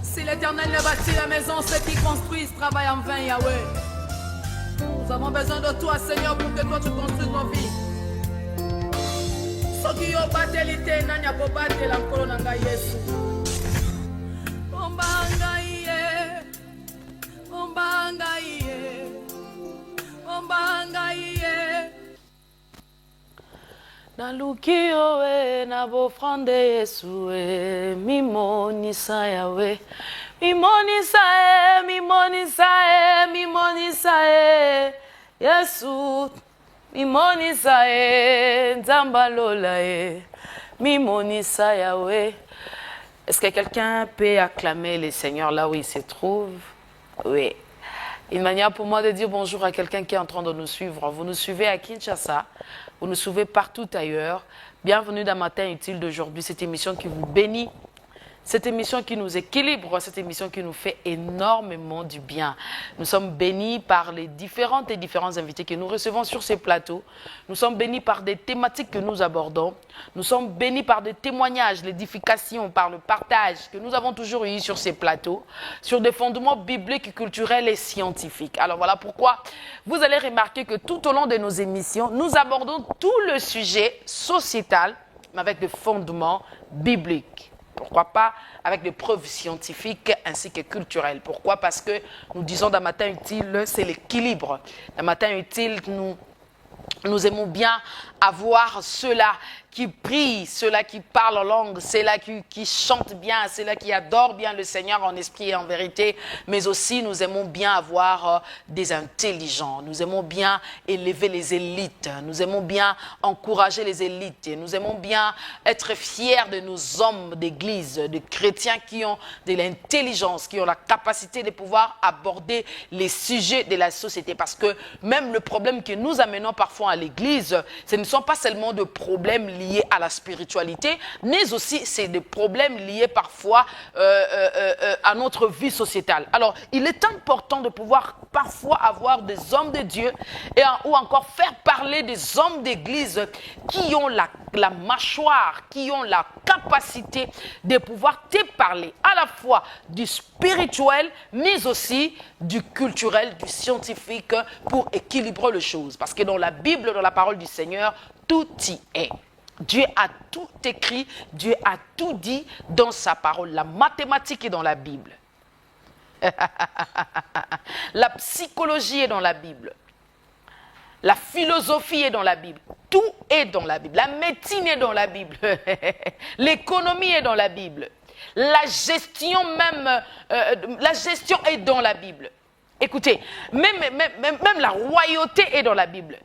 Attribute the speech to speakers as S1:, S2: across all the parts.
S1: Si l'Éternel ne bâtit la maison, ceux qui construisent travaillent en vain, Yahweh. Nous avons besoin de toi, Seigneur, pour que toi tu construises nos vies. Soki yo batelite nani akobate la nkolo na ngai Yesu. Omba ngai ye, omba ngai ye, omba ngai ye.
S2: Naluki yo e na bofrande Yesu e mimonisa yawe. Mimonisa e, mimonisa e, mimonisa e. Yesu mimonisa e, nzambalola e. Mimonisa yawe. Est-ce que quelqu'un peut acclamer le Seigneur là où il se trouve? Oui. Une manière pour moi de dire bonjour à quelqu'un qui est en train de nous suivre. Vous nous suivez à Kinshasa, vous nous suivez partout ailleurs. Bienvenue dans Matin Utile d'aujourd'hui, cette émission qui vous bénit, cette émission qui nous équilibre, cette émission qui nous fait énormément du bien. Nous sommes bénis par les différents invités que nous recevons sur ces plateaux. Nous sommes bénis par des thématiques que nous abordons. Nous sommes bénis par des témoignages, l'édification, par le partage que nous avons toujours eu sur ces plateaux, sur des fondements bibliques, culturels et scientifiques. Alors voilà pourquoi vous allez remarquer que tout au long de nos émissions, nous abordons tout le sujet sociétal, mais avec des fondements bibliques. Pourquoi pas avec des preuves scientifiques ainsi que culturelles. Pourquoi? Parce que nous disons dans Matin Utile, c'est l'équilibre. Dans Matin Utile, nous aimons bien avoir ceux-là qui prient, ceux-là qui parlent en langue, ceux-là qui chantent bien, ceux-là qui adorent bien le Seigneur en esprit et en vérité, mais aussi nous aimons bien avoir des intelligents, nous aimons bien élever les élites, nous aimons bien encourager les élites, et nous aimons bien être fiers de nos hommes d'église, de chrétiens qui ont de l'intelligence, qui ont la capacité de pouvoir aborder les sujets de la société, parce que même le problème que nous amenons parfois à l'église, ce ne sont pas seulement des problèmes liés à la spiritualité, mais aussi c'est des problèmes liés parfois à notre vie sociétale. Alors, il est important de pouvoir parfois avoir des hommes de Dieu ou encore faire parler des hommes d'église qui ont la mâchoire, qui ont la capacité de pouvoir te parler à la fois du spirituel, mais aussi du culturel, du scientifique pour équilibrer les choses. Parce que dans la Bible, dans la parole du Seigneur, tout y est. Dieu a tout écrit, Dieu a tout dit dans sa parole. La mathématique est dans la Bible. La psychologie est dans la Bible. La philosophie est dans la Bible. Tout est dans la Bible. La médecine est dans la Bible. L'économie est dans la Bible. La gestion même, la gestion est dans la Bible. Écoutez, même la royauté est dans la Bible.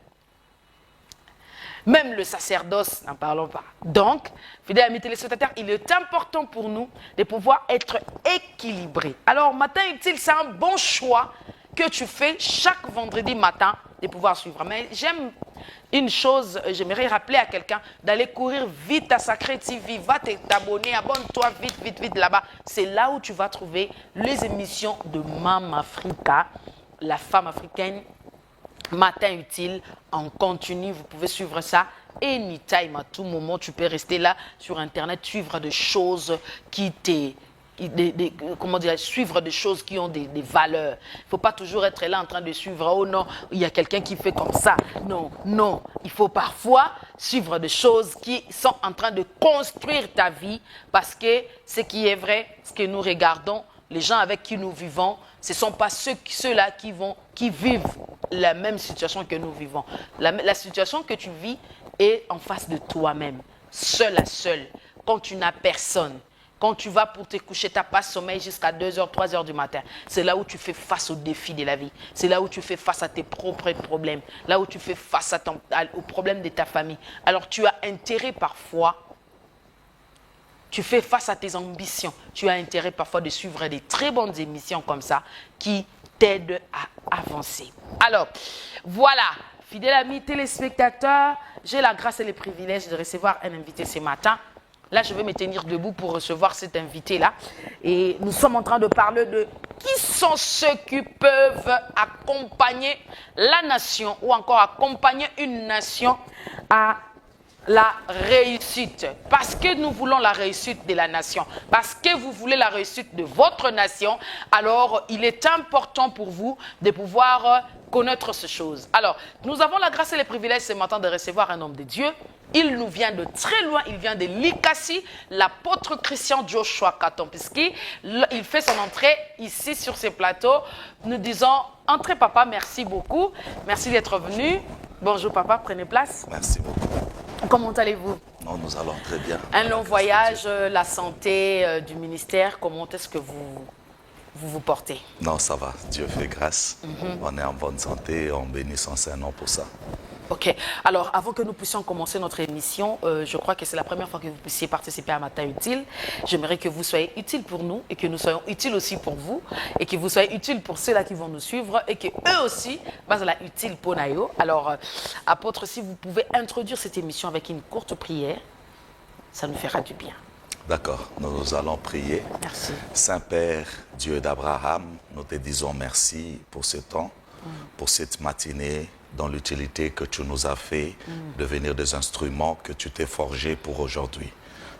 S2: Même le sacerdoce, n'en parlons pas. Donc, fidèles amis téléspectateurs, il est important pour nous de pouvoir être équilibrés. Alors, Matin Utile, c'est un bon choix que tu fais chaque vendredi matin de pouvoir suivre. Mais j'aime une chose, j'aimerais rappeler à quelqu'un d'aller courir vite à Sacré TV, va t'abonner, abonne-toi vite là-bas. C'est là où tu vas trouver les émissions de Mam Africa, la femme africaine. Matin Utile en continu, vous pouvez suivre ça anytime, à tout moment. Tu peux rester là sur internet, suivre des choses qui comment dire, suivre des choses qui ont des valeurs. Il ne faut pas toujours être là en train de suivre, oh non, il y a quelqu'un qui fait comme ça. Non, il faut parfois suivre des choses qui sont en train de construire ta vie, parce que ce qui est vrai, ce que nous regardons, les gens avec qui nous vivons, ce ne sont pas ceux-là qui vivent la même situation que nous vivons. La situation que tu vis est en face de toi-même, seul à seul, quand tu n'as personne. Quand tu vas pour te coucher, tu n'as pas sommeil jusqu'à 2h, 3h du matin. C'est là où tu fais face aux défis de la vie. C'est là où tu fais face à tes propres problèmes. Là où tu fais face aux problèmes de ta famille. Alors tu as intérêt parfois, tu fais face à tes ambitions. Tu as intérêt parfois de suivre des très bonnes émissions comme ça qui t'aident à avancer. Alors, voilà, fidèles amis téléspectateurs, j'ai la grâce et le privilège de recevoir un invité ce matin. Là, je vais me tenir debout pour recevoir cet invité-là. Et nous sommes en train de parler de qui sont ceux qui peuvent accompagner la nation ou encore accompagner une nation à la réussite. Parce que nous voulons la réussite de la nation. Parce que vous voulez la réussite de votre nation. Alors, il est important pour vous de pouvoir connaître ces choses. Alors, nous avons la grâce et le privilège ce matin de recevoir un homme de Dieu. Il nous vient de très loin, il vient de Likasi, l'apôtre Christian Joshua Katompiski. Il fait son entrée ici sur ce plateau. Nous disons, entrez papa, merci beaucoup. Merci d'être venu. Bonjour papa, prenez place.
S3: Merci beaucoup.
S2: Comment allez-vous?
S3: Non, nous allons très bien.
S2: Un long voyage, la santé du ministère, comment est-ce que vous portez?
S3: Non, ça va, Dieu fait grâce. On est en bonne santé, on bénit son Saint-Nom pour ça.
S2: Ok, alors avant que nous puissions commencer notre émission, je crois que c'est la première fois que vous puissiez participer à Matin Utile. J'aimerais que vous soyez utile pour nous et que nous soyons utiles aussi pour vous et que vous soyez utiles pour ceux-là qui vont nous suivre et que eux aussi, la utile pour Nayo. Alors, apôtre, si vous pouvez introduire cette émission avec une courte prière, ça nous fera du bien.
S3: D'accord, nous allons prier.
S2: Merci.
S3: Saint-Père, Dieu d'Abraham, nous te disons merci pour ce temps, pour cette matinée, dans l'utilité que tu nous as fait, devenir des instruments que tu t'es forgés pour aujourd'hui.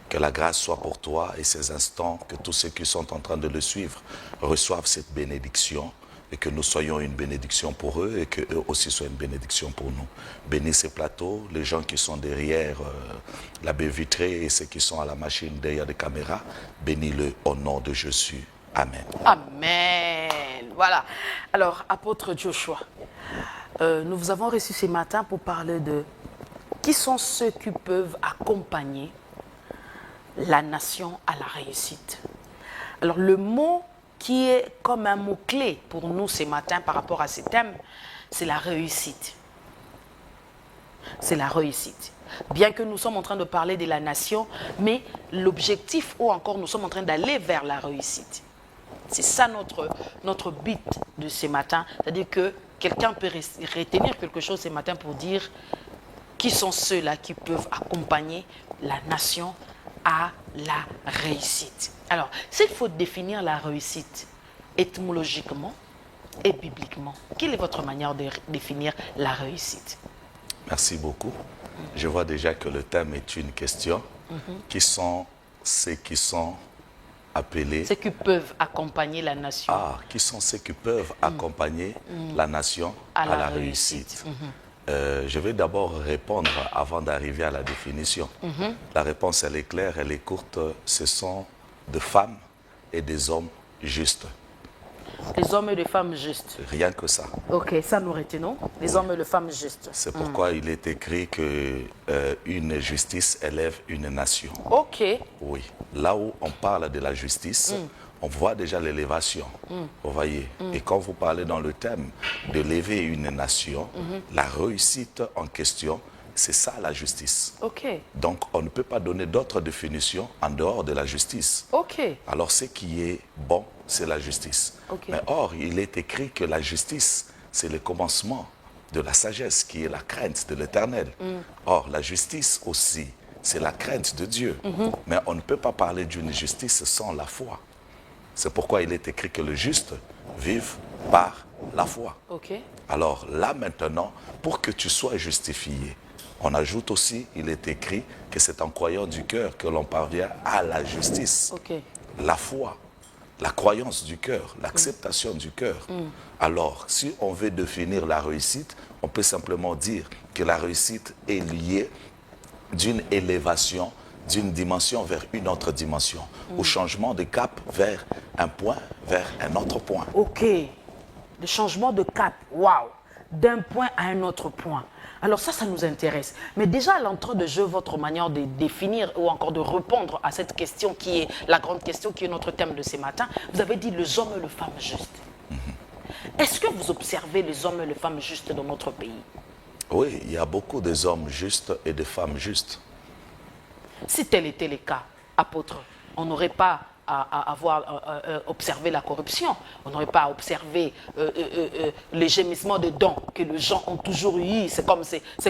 S3: Que la grâce soit pour toi et ces instants, que tous ceux qui sont en train de le suivre reçoivent cette bénédiction et que nous soyons une bénédiction pour eux et qu'eux aussi soient une bénédiction pour nous. Bénis ces plateaux, les gens qui sont derrière la baie vitrée et ceux qui sont à la machine derrière les caméras. Bénis-le au nom de Jésus. Amen.
S2: Amen. Voilà. Alors, apôtre Joshua, nous vous avons reçu ce matin pour parler de qui sont ceux qui peuvent accompagner la nation à la réussite. Alors, le mot qui est comme un mot-clé pour nous ce matin par rapport à ce thème, c'est la réussite. C'est la réussite. Bien que nous sommes en train de parler de la nation, mais l'objectif, ou encore nous sommes en train d'aller vers la réussite. C'est ça notre but de ce matin. C'est-à-dire que quelqu'un peut retenir quelque chose ce matin pour dire qui sont ceux-là qui peuvent accompagner la nation à la réussite. Alors, s'il faut définir la réussite étymologiquement et bibliquement, quelle est votre manière de définir la réussite?
S3: Merci beaucoup. Je vois déjà que le thème est une question. Qui sont ceux qui sont appelés...
S2: Ceux qui peuvent accompagner la nation.
S3: Ah, qui sont ceux qui peuvent accompagner la nation à la réussite. Je vais d'abord répondre avant d'arriver à la définition. La réponse, elle est claire, elle est courte. Ce sont des femmes et des hommes justes.
S2: Les hommes et les femmes justes.
S3: Rien que ça.
S2: Ok, ça nous retenons. Les hommes et les femmes justes.
S3: C'est pourquoi il est écrit que une justice élève une nation.
S2: Ok.
S3: Oui. Là où on parle de la justice, on voit déjà l'élévation. Vous voyez. Et quand vous parlez dans le thème de lever une nation, la réussite en question, c'est ça la justice.
S2: Ok.
S3: Donc on ne peut pas donner d'autres définitions en dehors de la justice.
S2: Ok.
S3: Alors ce qui est bon, c'est la justice.
S2: Ok.
S3: Mais or, il est écrit que la justice, c'est le commencement de la sagesse, qui est la crainte de l'Éternel. Or, la justice aussi, c'est la crainte de Dieu. Mais on ne peut pas parler d'une justice sans la foi. C'est pourquoi il est écrit que le juste vive par la foi.
S2: Ok.
S3: Alors là maintenant, pour que tu sois justifié, on ajoute aussi, il est écrit que c'est en croyant du cœur que l'on parvient à la justice.
S2: Ok.
S3: La foi, la croyance du cœur, l'acceptation du cœur. Alors, si on veut définir la réussite, on peut simplement dire que la réussite est liée d'une élévation, d'une dimension vers une autre dimension, au changement de cap vers un point, vers un autre point.
S2: Ok. Le changement de cap, waouh, d'un point à un autre point. Alors ça nous intéresse. Mais déjà à l'entrée de jeu, votre manière de définir ou encore de répondre à cette question qui est la grande question, qui est notre thème de ce matin, vous avez dit les hommes et les femmes justes. Est-ce que vous observez les hommes et les femmes justes dans notre pays?
S3: Oui, il y a beaucoup d'hommes justes et de femmes justes. Si
S2: tel était le cas, apôtre, on n'aurait pas à avoir observé la corruption, on n'aurait pas observé les gémissements de dons que les gens ont toujours eu. C'est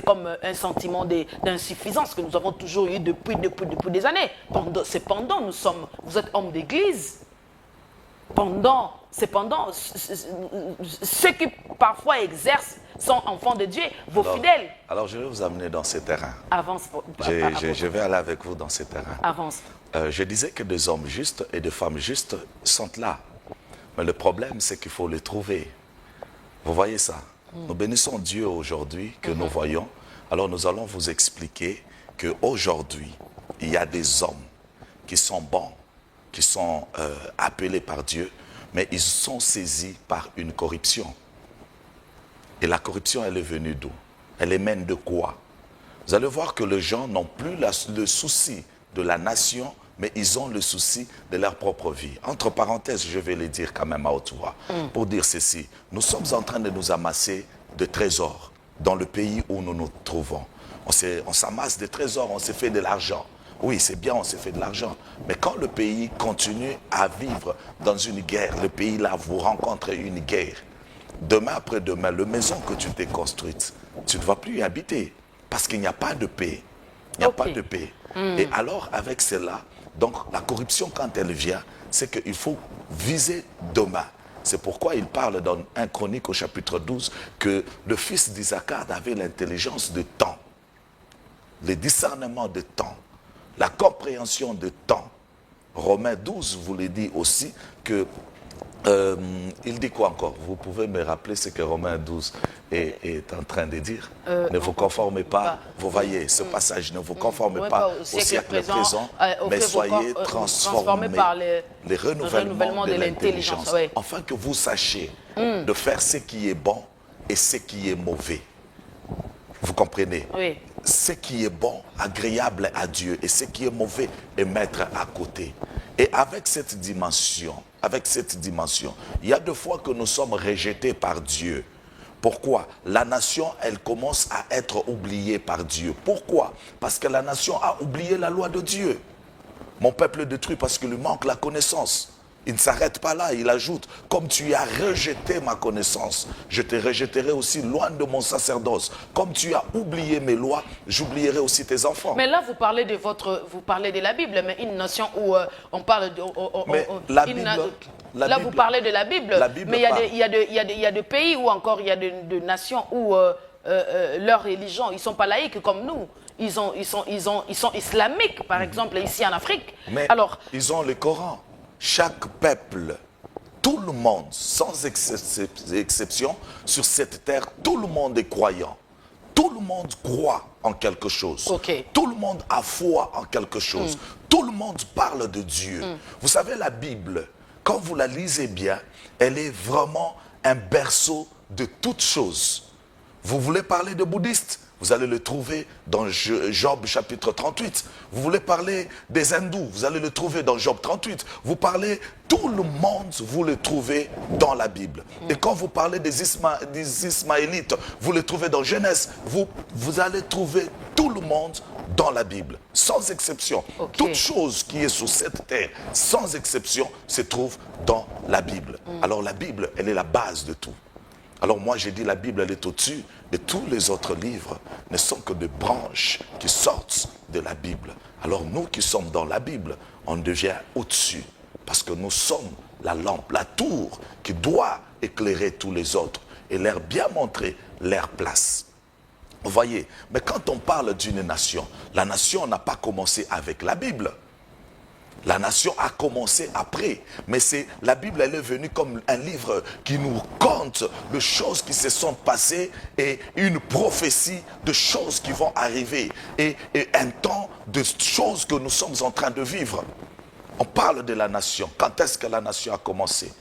S2: comme un sentiment d'insuffisance que nous avons toujours eu depuis des années. Cependant, vous êtes homme d'église. Pendant cependant, ceux qui parfois exercent sont enfants de Dieu, vos fidèles.
S3: Alors, je vais vous amener dans ce terrain.
S2: Avance.
S3: Je vais aller avec vous dans ce terrain.
S2: Avance.
S3: Je disais que des hommes justes et des femmes justes sont là. Mais le problème, c'est qu'il faut les trouver. Vous voyez ça? Nous bénissons Dieu aujourd'hui que nous voyons. Alors, nous allons vous expliquer qu'aujourd'hui, il y a des hommes qui sont bons, qui sont appelés par Dieu, mais ils sont saisis par une corruption. Et la corruption, elle est venue d'où? Elle émane de quoi? Vous allez voir que les gens n'ont plus le souci de la nation, mais ils ont le souci de leur propre vie. Entre parenthèses, je vais le dire quand même à haute voix, pour dire ceci. Nous sommes en train de nous amasser de trésors dans le pays où nous nous trouvons. On s'amasse des trésors, on s'est fait de l'argent. Oui, c'est bien, on s'est fait de l'argent. Mais quand le pays continue à vivre dans une guerre, le pays là, vous rencontrez une guerre. Demain après-demain, la maison que tu t'es construite, tu ne vas plus y habiter parce qu'il n'y a pas de paix. Il n'y a pas de paix. Et alors, avec cela, donc la corruption, quand elle vient, c'est qu'il faut viser demain. C'est pourquoi il parle dans 1 Chronique au chapitre 12 que le fils d'Isaacar avait l'intelligence de temps, le discernement de temps, la compréhension de temps. Romains 12 vous le dit aussi que il dit quoi encore? Vous pouvez me rappeler ce que Romains 12 est en train de dire? Ne vous conformez pas, vous voyez ce passage, ne vous conformez pas au siècle présent, mais soyez transformés par le renouvellement de l'intelligence, afin que vous sachiez de faire ce qui est bon et ce qui est mauvais. Vous comprenez?
S2: Oui.
S3: Ce qui est bon, agréable à Dieu, et ce qui est mauvais est mettre à côté. Et avec cette dimension, il y a des fois que nous sommes rejetés par Dieu. Pourquoi? La nation, elle commence à être oubliée par Dieu. Pourquoi? Parce que la nation a oublié la loi de Dieu. Mon peuple est détruit parce qu'il lui manque la connaissance. Il ne s'arrête pas là, il ajoute, comme tu as rejeté ma connaissance, je te rejetterai aussi loin de mon sacerdoce. Comme tu as oublié mes lois, j'oublierai aussi tes enfants.
S2: Mais là, vous parlez de la Bible, mais une nation où on parle de... Là, vous parlez de la Bible, mais il y a des pays où encore il y a de nations où leur religion, ils ne sont pas laïcs comme nous. Ils sont islamiques, par exemple, ici en Afrique.
S3: Mais
S2: alors,
S3: ils ont le Coran. Chaque peuple, tout le monde, sans exception, sur cette terre, tout le monde est croyant. Tout le monde croit en quelque chose. Tout le monde a foi en quelque chose. Tout le monde parle de Dieu. Vous savez, la Bible, quand vous la lisez bien, elle est vraiment un berceau de toutes choses. Vous voulez parler de bouddhistes? Vous allez le trouver dans Job chapitre 38. Vous voulez parler des hindous? Vous allez le trouver dans Job 38. Vous parlez, tout le monde, vous le trouvez dans la Bible. Et quand vous parlez des Ismaélites, vous le trouvez dans Genèse. Vous allez trouver tout le monde dans la Bible, sans exception. Toute chose qui est sur cette terre, sans exception, se trouve dans la Bible. Alors la Bible, elle est la base de tout. Alors moi, j'ai dit la Bible, elle est au-dessus, et tous les autres livres ne sont que des branches qui sortent de la Bible. Alors nous qui sommes dans la Bible, on devient au-dessus, parce que nous sommes la lampe, la tour qui doit éclairer tous les autres et leur bien montrer leur place. Vous voyez, mais quand on parle d'une nation, la nation n'a pas commencé avec la Bible. La nation a commencé après, mais la Bible, elle est venue comme un livre qui nous conte les choses qui se sont passées et une prophétie de choses qui vont arriver et un temps de choses que nous sommes en train de vivre. On parle de la nation. Quand est-ce que la nation a commencé?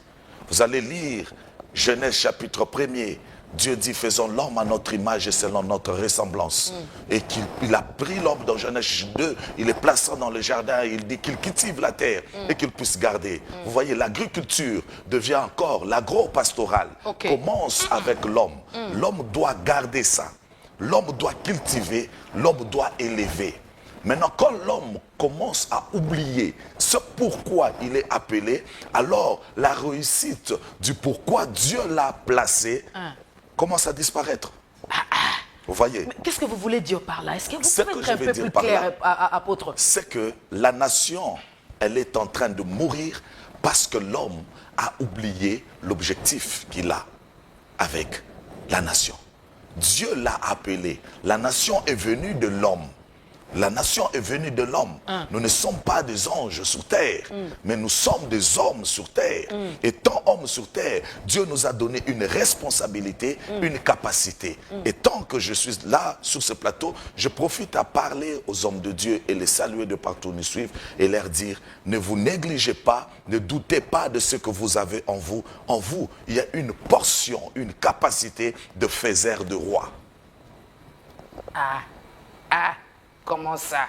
S3: Vous allez lire Genèse chapitre 1er. Dieu dit, faisons l'homme à notre image et selon notre ressemblance. Et qu'il a pris l'homme dans Genèse 2, il le plaça dans le jardin, et il dit qu'il cultive la terre et qu'il puisse garder. Vous voyez, l'agriculture devient encore, l'agro-pastoral commence avec l'homme. L'homme doit garder ça. L'homme doit cultiver, l'homme doit élever. Maintenant, quand l'homme commence à oublier ce pourquoi il est appelé, alors la réussite du pourquoi Dieu l'a placé commence à disparaître. Vous voyez?
S2: Qu'est-ce que vous voulez dire par là? Est-ce que vous pouvez être un peu plus clair, apôtre?
S3: C'est que la nation, elle est en train de mourir Parce que l'homme a oublié l'objectif qu'il a avec la nation. Dieu l'a appelé. La nation est venue de l'homme. La nation est venue de l'homme. Nous ne sommes pas des anges sur terre, mais nous sommes des hommes sur terre. Étant hommes sur terre, Dieu nous a donné une responsabilité, une capacité. Et tant que je suis là, sur ce plateau, je profite à parler aux hommes de Dieu et les saluer de partout où nous suivent et leur dire, ne vous négligez pas, ne doutez pas de ce que vous avez en vous. En vous, il y a une portion, une capacité de faiseur de roi.
S2: Comment ça?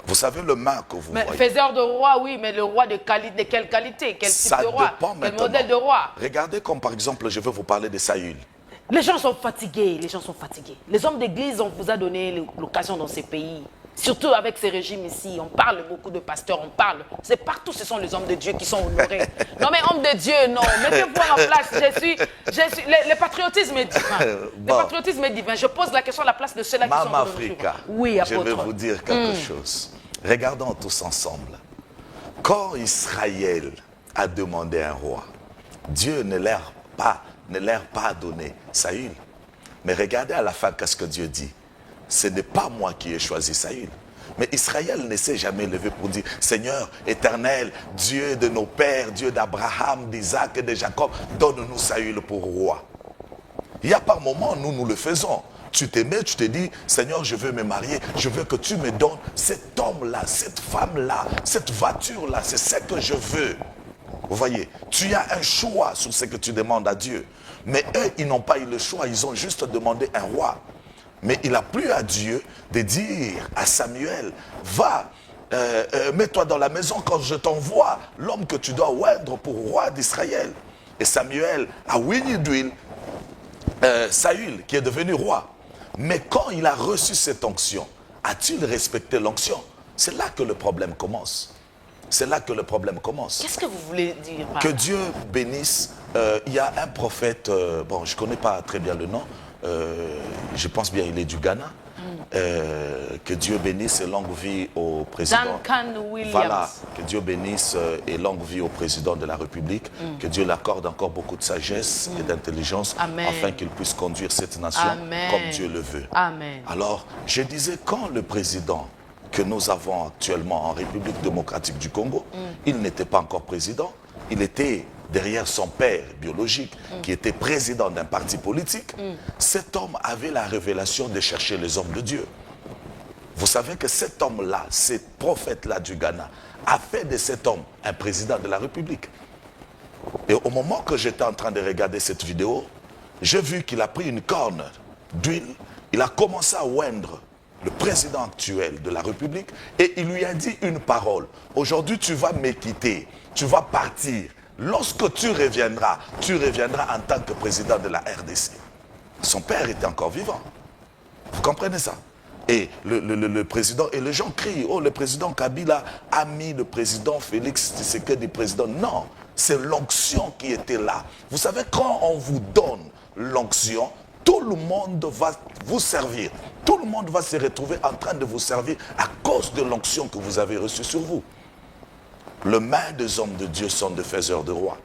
S3: Vous savez le main que vous voyez.
S2: Faiseur de roi, oui, mais le roi de quelle qualité? Quel type de roi? Quel modèle de roi?
S3: Regardez comme par exemple, je vais vous parler de Saül.
S2: Les gens sont fatigués, les gens sont fatigués. Les hommes d'église, on vous a donné l'occasion dans ces pays. Surtout avec ces régimes ici, on parle beaucoup de pasteurs, on parle. C'est partout, ce sont les hommes de Dieu qui sont honorés. Non mais hommes de Dieu, non. Mettez-vous à ma place. Le patriotisme est divin. Le patriotisme est divin. Je pose la question à la place de ceux-là qui sont
S3: Mama Africa,
S2: oui, apôtre.
S3: je vais vous dire quelque chose. Regardons tous ensemble. Quand Israël a demandé un roi, Dieu ne leur pas donné Saül. Mais regardez à la fin qu'est-ce que Dieu dit. Ce n'est pas moi qui ai choisi Saül. Mais Israël ne s'est jamais levé pour dire, Seigneur éternel, Dieu de nos pères, Dieu d'Abraham, d'Isaac et de Jacob, donne-nous Saül pour roi. Il y a par moments, nous le faisons. Tu t'aimais, tu te dis, Seigneur, je veux me marier, je veux que tu me donnes cet homme-là, cette femme-là, cette voiture-là, c'est ce que je veux. Vous voyez, tu as un choix sur ce que tu demandes à Dieu. Mais eux, ils n'ont pas eu le choix, ils ont juste demandé un roi. Mais il a plu à Dieu de dire à Samuel, va, mets-toi dans la maison quand je t'envoie l'homme que tu dois oindre pour roi d'Israël. Et Samuel a oigné d'huile Saül qui est devenu roi. Mais quand il a reçu cette onction, a-t-il respecté l'onction? C'est là que le problème commence. C'est là que le problème commence.
S2: Qu'est-ce que vous voulez dire par
S3: que
S2: là?
S3: Dieu bénisse. Il y a un prophète, bon, je ne connais pas très bien le nom, je pense bien il est du Ghana. Que Dieu bénisse et longue vie au président.
S2: Duncan Williams.
S3: Voilà, que Dieu bénisse et longue vie au président de la République. Que Dieu l'accorde encore beaucoup de sagesse et d'intelligence afin qu'il puisse conduire cette nation comme Dieu le veut.
S2: Amen.
S3: Alors, je disais, quand le président que nous avons actuellement en République démocratique du Congo, il n'était pas encore président, il était derrière son père biologique, qui était président d'un parti politique. Cet homme avait la révélation de chercher les hommes de Dieu. Vous savez que cet homme-là, ce prophète-là du Ghana, a fait de cet homme un président de la République. Et au moment que j'étais en train de regarder cette vidéo, j'ai vu qu'il a pris une corne d'huile, il a commencé à oindre le président actuel de la République et il lui a dit une parole. Aujourd'hui, tu vas me quitter, tu vas partir. Lorsque tu reviendras en tant que président de la RDC. Son père était encore vivant. Vous comprenez ça? Et le président, et les gens crient, oh, le président Kabila a mis le président Félix Tshisekedi président. Non, c'est l'onction qui était là. Vous savez, quand on vous donne l'onction, tout le monde va vous servir. Tout le monde va se retrouver en train de vous servir à cause de l'onction que vous avez reçue sur vous. Les mains des hommes de Dieu sont des faiseurs de rois.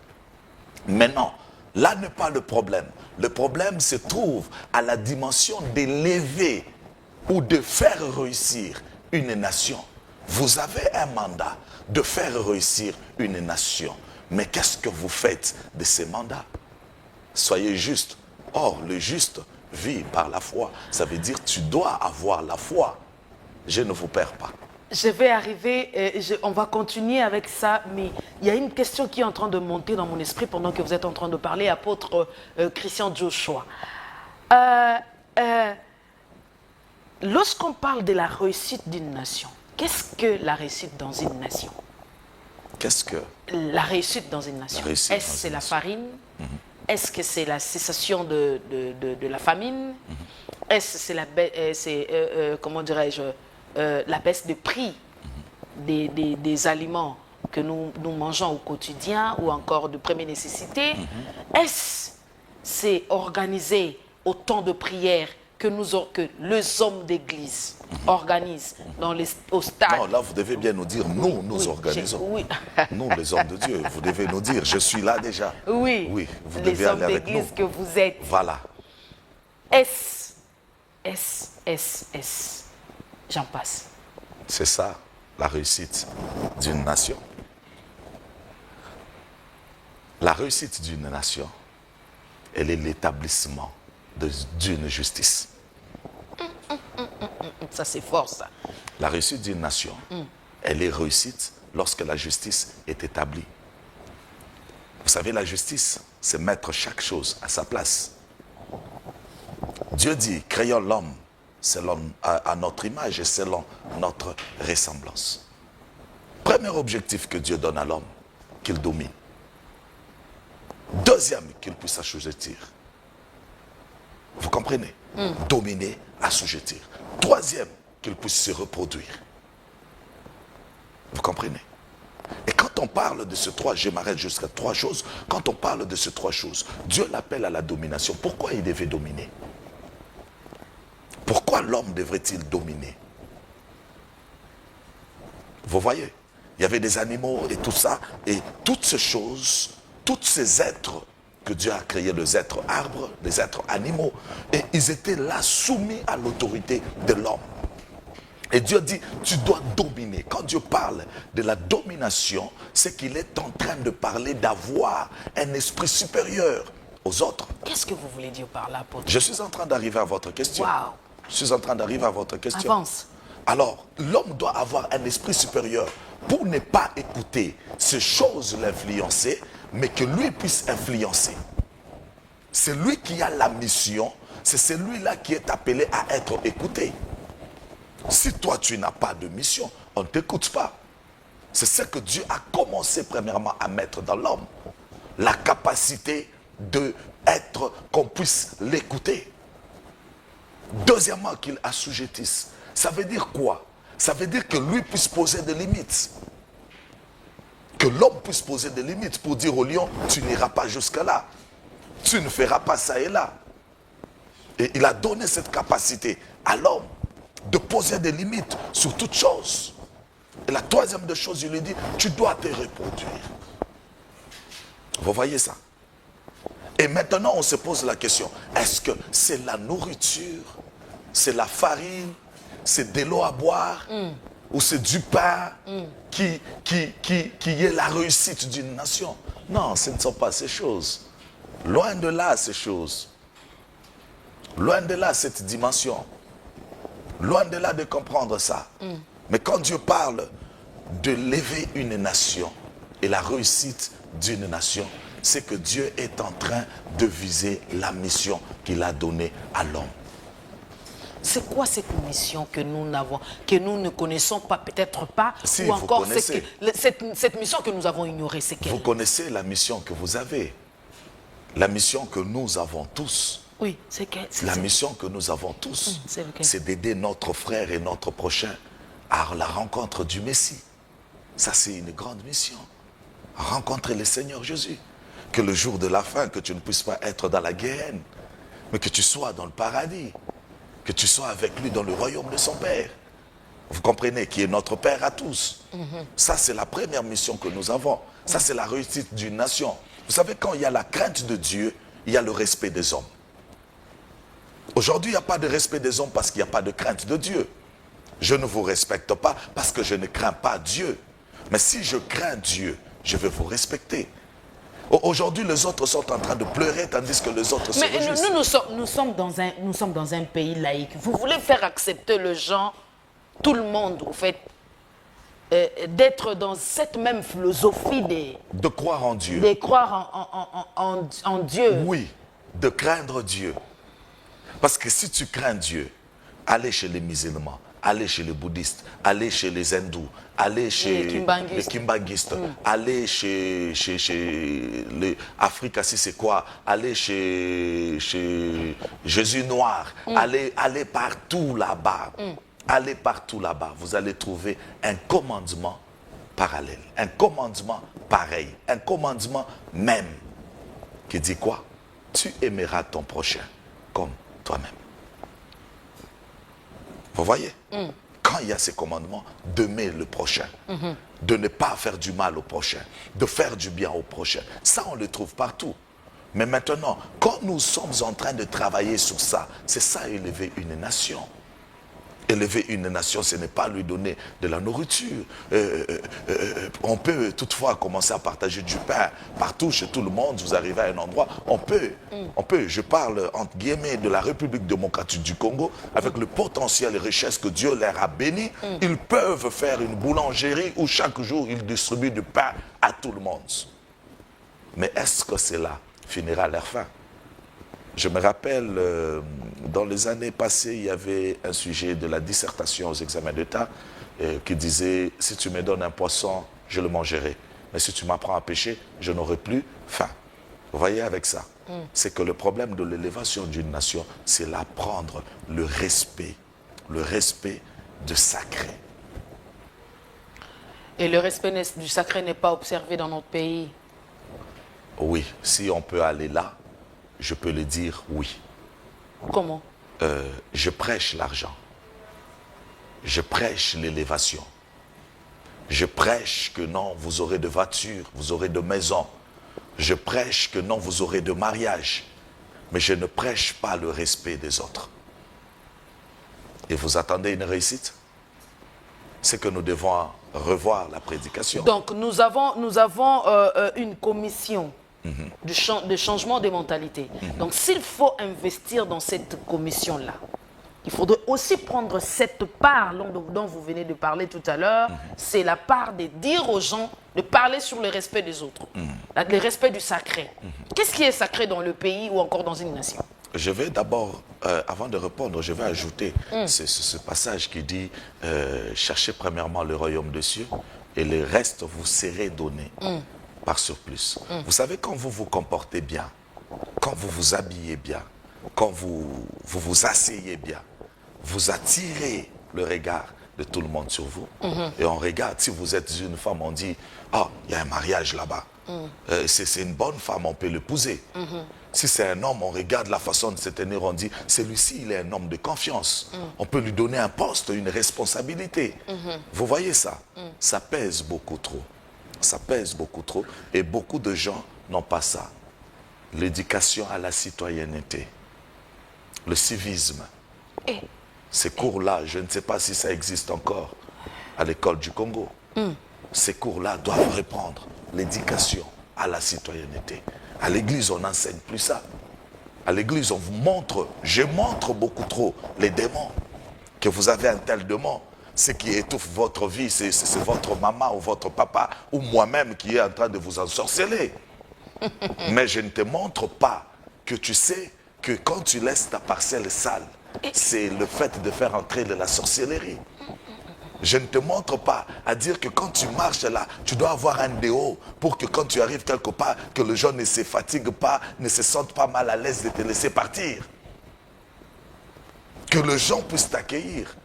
S3: Maintenant, là n'est pas le problème. Le problème se trouve à la dimension d'élever ou de faire réussir une nation. Vous avez un mandat de faire réussir une nation. Mais qu'est-ce que vous faites de ces mandats? Soyez juste. Or, le juste vit par la foi. Ça veut dire que tu dois avoir la foi. Je ne vous perds pas.
S2: Je vais arriver, on va continuer avec ça, mais il y a une question qui est en train de monter dans mon esprit pendant que vous êtes en train de parler, apôtre Christian Joshua. Lorsqu'on parle de la réussite d'une nation, qu'est-ce que la réussite dans une nation?
S3: Qu'est-ce que
S2: la réussite dans une nation? Est-ce que c'est la farine? Est-ce que c'est la cessation de la famine? Est-ce que c'est comment dirais-je, la baisse de prix des aliments que nous mangeons au quotidien ou encore de première nécessité? Est-ce c'est organiser autant de prières que les hommes d'église organisent au stade.
S3: Non, là, vous devez bien nous dire, nous organisons.
S2: Oui.
S3: Nous, les hommes de Dieu, vous devez nous dire, je suis là déjà.
S2: Oui,
S3: Oui, vous
S2: les
S3: devez
S2: hommes
S3: aller avec nous.
S2: d'église que vous êtes.
S3: Voilà.
S2: S. J'en passe.
S3: C'est ça, la réussite d'une nation. La réussite d'une nation, elle est l'établissement d'une justice.
S2: Ça, c'est fort, ça.
S3: La réussite d'une nation, elle est réussite lorsque la justice est établie. Vous savez, la justice, c'est mettre chaque chose à sa place. Dieu dit, créons l'homme à notre image et selon notre ressemblance. Premier objectif que Dieu donne à l'homme, qu'il domine. Deuxième, qu'il puisse assujettir. Vous comprenez? Dominer, assujettir. Troisième, qu'il puisse se reproduire. Vous comprenez? Et quand on parle de ces trois, je m'arrête jusqu'à trois choses. Quand on parle de ces trois choses, Dieu l'appelle à la domination. Pourquoi il devait dominer? Pourquoi l'homme devrait-il dominer? Vous voyez, il y avait des animaux et tout ça, et toutes ces choses, tous ces êtres que Dieu a créés, les êtres arbres, les êtres animaux, et ils étaient là soumis à l'autorité de l'homme. Et Dieu dit, tu dois dominer. Quand Dieu parle de la domination, c'est qu'il est en train de parler d'avoir un esprit supérieur aux autres.
S2: Qu'est-ce que vous voulez dire par là, apôtre?
S3: Je suis en train d'arriver à votre question.
S2: Wow.
S3: Je suis en train d'arriver à votre question.
S2: Avance.
S3: Alors, l'homme doit avoir un esprit supérieur pour ne pas écouter ces choses l'influencer, mais que lui puisse influencer. C'est lui qui a la mission, c'est celui-là qui est appelé à être écouté. Si toi, tu n'as pas de mission, on ne t'écoute pas. C'est ce que Dieu a commencé premièrement à mettre dans l'homme. La capacité qu'on puisse l'écouter. Deuxièmement, qu'il assujettisse. Ça veut dire quoi? Ça veut dire que lui puisse poser des limites. Que l'homme puisse poser des limites pour dire au lion, tu n'iras pas jusque-là. Tu ne feras pas ça et là. Et il a donné cette capacité à l'homme de poser des limites sur toute chose. Et la troisième des choses, il lui dit, tu dois te reproduire. Vous voyez ça? Et maintenant, on se pose la question, est-ce que c'est la nourriture, c'est la farine, c'est de l'eau à boire, ou c'est du pain qui est la réussite d'une nation? Non, ce ne sont pas ces choses. Loin de là, ces choses. Loin de là, cette dimension. Loin de là de comprendre ça. Mais quand Dieu parle de lever une nation et la réussite d'une nation, c'est que Dieu est en train de viser la mission qu'il a donnée à l'homme.
S2: C'est quoi cette mission que nous n'avons, que nous ne connaissons pas, peut-être pas,
S3: Si,
S2: ou encore
S3: connaissez.
S2: cette mission que nous avons ignorée, c'est quelle?
S3: Vous connaissez la mission que vous avez. La mission que nous avons tous.
S2: Oui, c'est quelle?
S3: La mission que nous avons tous,
S2: c'est lequel?
S3: c'est d'aider notre frère et notre prochain à la rencontre du Messie. Ça, c'est une grande mission. Rencontrer le Seigneur Jésus. Que le jour de la fin, que tu ne puisses pas être dans la guérenne, mais que tu sois dans le paradis. Que tu sois avec lui dans le royaume de son Père. Vous comprenez, qui est notre Père à tous. Ça, c'est la première mission que nous avons. Ça, c'est la réussite d'une nation. Vous savez, quand il y a la crainte de Dieu, il y a le respect des hommes. Aujourd'hui, il n'y a pas de respect des hommes parce qu'il n'y a pas de crainte de Dieu. Je ne vous respecte pas parce que je ne crains pas Dieu. Mais si je crains Dieu, je vais vous respecter. Aujourd'hui, les autres sont en train de pleurer tandis que les autres se réjouissent.
S2: Mais nous sommes dans un pays laïque. Vous voulez faire accepter les gens, tout le monde, au fait, d'être dans cette même philosophie
S3: de croire en Dieu.
S2: De croire en Dieu.
S3: Oui, de craindre Dieu. Parce que si tu crains Dieu, allez chez les musulmans, allez chez les bouddhistes, allez chez les hindous, allez chez les kimbanguistes, allez chez les Africa, si c'est quoi, allez chez Jésus noir, allez partout là-bas. Allez partout là-bas, vous allez trouver un commandement parallèle, un commandement pareil, un commandement même qui dit quoi? Tu aimeras ton prochain comme toi-même. Vous voyez? Quand il y a ces commandements, d'aimer le prochain, de ne pas faire du mal au prochain, de faire du bien au prochain, ça on le trouve partout. Mais maintenant, quand nous sommes en train de travailler sur ça, c'est ça élever une nation. Élever une nation, ce n'est pas lui donner de la nourriture. On peut toutefois commencer à partager du pain partout, chez tout le monde. Vous arrivez à un endroit, on peut. Je parle entre guillemets de la République démocratique du Congo, avec le potentiel et richesse que Dieu leur a béni. Ils peuvent faire une boulangerie où chaque jour ils distribuent du pain à tout le monde. Mais est-ce que cela finira à leur fin? Je me rappelle, dans les années passées, il y avait un sujet de la dissertation aux examens d'État qui disait « Si tu me donnes un poisson, je le mangerai. Mais si tu m'apprends à pêcher, je n'aurai plus faim. » Vous voyez avec ça? C'est que le problème de l'élévation d'une nation, c'est l'apprendre le respect du sacré.
S2: Et le respect du sacré n'est pas observé dans notre pays?
S3: Oui, si on peut aller là, je peux le dire oui.
S2: Comment?
S3: Je prêche l'argent. Je prêche l'élévation. Je prêche que non, vous aurez de voitures, vous aurez de maisons. Je prêche que non, vous aurez de mariage. Mais je ne prêche pas le respect des autres. Et vous attendez une réussite? C'est que nous devons revoir la prédication.
S2: Donc nous avons une commission de changement des mentalités. Donc s'il faut investir dans cette commission-là, il faudrait aussi prendre cette part dont vous venez de parler tout à l'heure, c'est la part de dire aux gens, de parler sur le respect des autres, le respect du sacré. Qu'est-ce qui est sacré dans le pays ou encore dans une nation?
S3: Je vais d'abord, avant de répondre, je vais ajouter ce passage qui dit cherchez premièrement le royaume des cieux et le reste vous serez donné par surplus. Vous savez, quand vous vous comportez bien, quand vous vous habillez bien, quand vous vous asseyez bien, vous attirez le regard de tout le monde sur vous. Et on regarde, si vous êtes une femme, on dit « Ah, il y a un mariage là-bas. C'est une bonne femme, on peut l'épouser. » Si c'est un homme, on regarde la façon de se tenir, on dit « Celui-ci, il est un homme de confiance. On peut lui donner un poste, une responsabilité. Vous voyez ça? Ça pèse beaucoup trop. Ça pèse beaucoup trop. Et beaucoup de gens n'ont pas ça. L'éducation à la citoyenneté, le civisme. Ces cours-là, je ne sais pas si ça existe encore à l'école du Congo. Ces cours-là doivent reprendre l'éducation à la citoyenneté. À l'église, on n'enseigne plus ça. À l'église, on vous montre, je montre beaucoup trop les démons. Que vous avez un tel démon. Ce qui étouffe votre vie, c'est votre maman ou votre papa ou moi-même qui est en train de vous ensorceler. Mais je ne te montre pas que tu sais que quand tu laisses ta parcelle sale, c'est le fait de faire entrer de la sorcellerie. Je ne te montre pas à dire que quand tu marches là, tu dois avoir un déo pour que quand tu arrives quelque part, que les gens ne se fatiguent pas, ne se sentent pas mal à l'aise de te laisser partir. Que les gens puissent t'accueillir.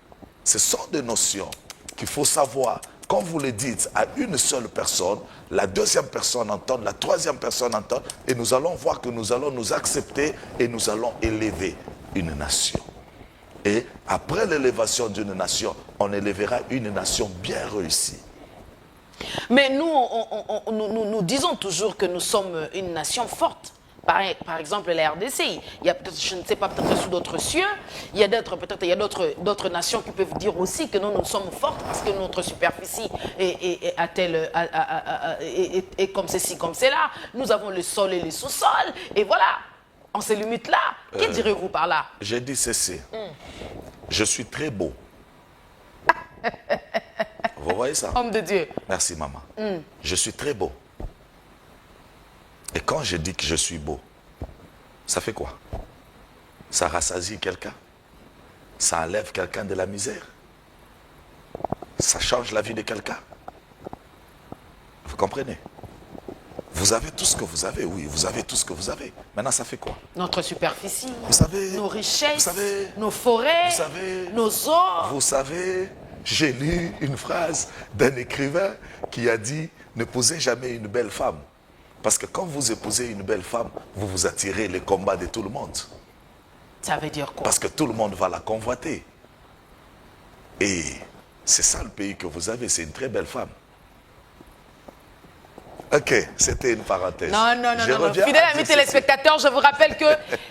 S3: Ce sont des notions qu'il faut savoir. Quand vous le dites à une seule personne, la deuxième personne entend, la troisième personne entend, et nous allons voir que nous allons nous accepter et nous allons élever une nation. Et après l'élévation d'une nation, on élèvera une nation bien réussie.
S2: Mais nous disons toujours que nous sommes une nation forte. Par exemple, la RDC, il y a peut-être, je ne sais pas, peut-être sous d'autres cieux, il y a d'autres nations qui peuvent dire aussi que nous sommes fortes parce que notre superficie est comme ceci, comme cela. Nous avons le sol et le sous-sol, et voilà, on se limite là. Que direz-vous par là?
S3: J'ai dit ceci. Je suis très beau. Vous voyez ça?
S2: Homme de Dieu.
S3: Merci, maman. Je suis très beau. Et quand je dis que je suis beau, ça fait quoi? Ça rassasie quelqu'un? Ça enlève quelqu'un de la misère? Ça change la vie de quelqu'un? Vous comprenez? Vous avez tout ce que vous avez, oui, vous avez tout ce que vous avez. Maintenant, ça fait quoi?
S2: Notre superficie,
S3: vous savez,
S2: nos richesses,
S3: vous savez,
S2: nos forêts,
S3: vous savez,
S2: nos eaux.
S3: Vous savez, j'ai lu une phrase d'un écrivain qui a dit « Ne posez jamais une belle femme ». Parce que quand vous épousez une belle femme, vous vous attirez les combats de tout le monde.
S2: Ça veut dire quoi?
S3: Parce que tout le monde va la convoiter. Et c'est ça le pays que vous avez, c'est une très belle femme. Ok, c'était une parenthèse.
S2: Non. Fidèles amis téléspectateurs, je vous rappelle que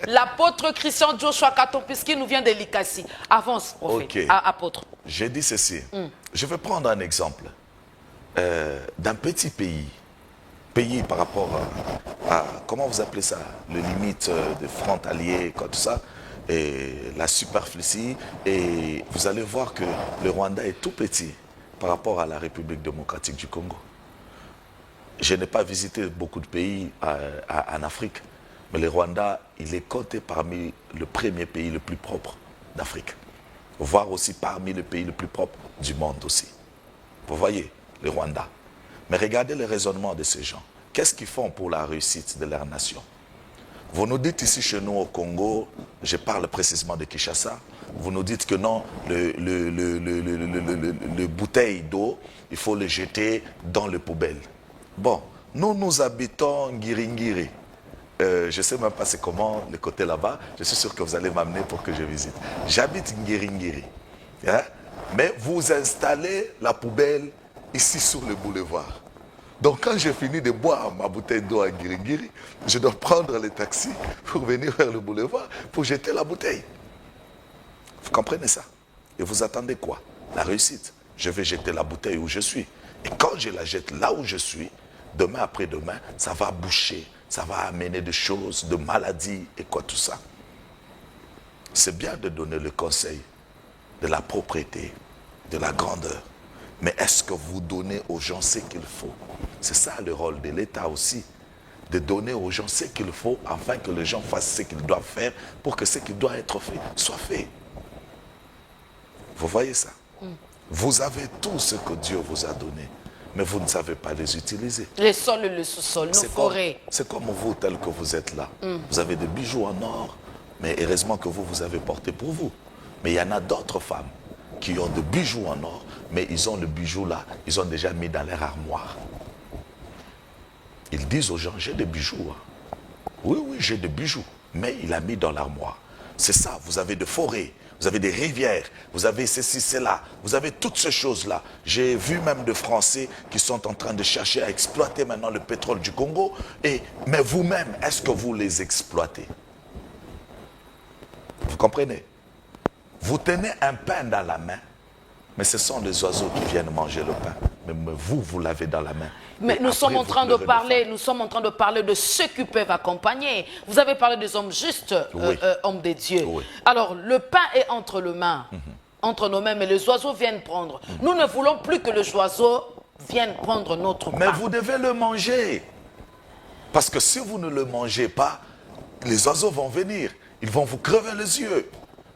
S2: l'apôtre Christian Joshua Katopiski nous vient de Likasi. Avance, prophète,
S3: Ok.
S2: apôtre.
S3: J'ai dit ceci. Je vais prendre un exemple d'un petit pays par rapport à, comment vous appelez ça, le limite de frontalier, quoi, tout ça, et la superficie, et vous allez voir que le Rwanda est tout petit par rapport à la République démocratique du Congo. Je n'ai pas visité beaucoup de pays en Afrique, mais le Rwanda, il est compté parmi le premier pays le plus propre d'Afrique, voire aussi parmi les pays les plus propres du monde aussi. Vous voyez, le Rwanda. Mais regardez le raisonnement de ces gens. Qu'est-ce qu'ils font pour la réussite de leur nation? Vous nous dites ici chez nous au Congo, je parle précisément de Kinshasa, vous nous dites que non, le bouteille d'eau, il faut le jeter dans les poubelles. Bon, nous habitons Ngiringiri. Je ne sais même pas c'est comment, le côté là-bas. Je suis sûr que vous allez m'amener pour que je visite. J'habite Ngiringiri. Hein? Mais vous installez la poubelle ici sur le boulevard. Donc quand j'ai fini de boire ma bouteille d'eau à Ngiringiri, je dois prendre le taxi pour venir vers le boulevard pour jeter la bouteille. Vous comprenez ça? Et vous attendez quoi? La réussite. Je vais jeter la bouteille où je suis. Et quand je la jette là où je suis, demain après-demain, ça va boucher, ça va amener des choses, de maladies et quoi tout ça. C'est bien de donner le conseil de la propreté, de la grandeur. Mais est-ce que vous donnez aux gens ce qu'il faut? C'est ça le rôle de l'État aussi, de donner aux gens ce qu'il faut afin que les gens fassent ce qu'ils doivent faire pour que ce qui doit être fait soit fait. Vous voyez ça? Vous avez tout ce que Dieu vous a donné, mais vous ne savez pas les utiliser.
S2: Les sols et le sous-sol, nos forêts.
S3: C'est comme vous, tel que vous êtes là. Vous avez des bijoux en or, mais heureusement que vous avez porté pour vous. Mais il y en a d'autres femmes qui ont des bijoux en or, mais ils ont le bijou là, ils ont déjà mis dans leur armoire. Ils disent aux gens, j'ai des bijoux. Hein. Oui, j'ai des bijoux, mais il a mis dans l'armoire. C'est ça, vous avez des forêts, vous avez des rivières, vous avez ceci, cela, vous avez toutes ces choses-là. J'ai vu même des Français qui sont en train de chercher à exploiter maintenant le pétrole du Congo. Mais vous-même, est-ce que vous les exploitez? Vous comprenez? Vous tenez un pain dans la main, mais ce sont les oiseaux qui viennent manger le pain. Mais vous l'avez dans la main.
S2: Mais nous sommes en train de parler de ceux qui peuvent accompagner. Vous avez parlé des hommes justes,
S3: oui.
S2: Hommes de Dieu.
S3: Oui.
S2: Alors, le pain est entre les mains, entre nos mains, mais les oiseaux viennent prendre. Nous ne voulons plus que les oiseaux viennent prendre notre pain.
S3: Mais vous devez le manger. Parce que si vous ne le mangez pas, les oiseaux vont venir. Ils vont vous crever les yeux.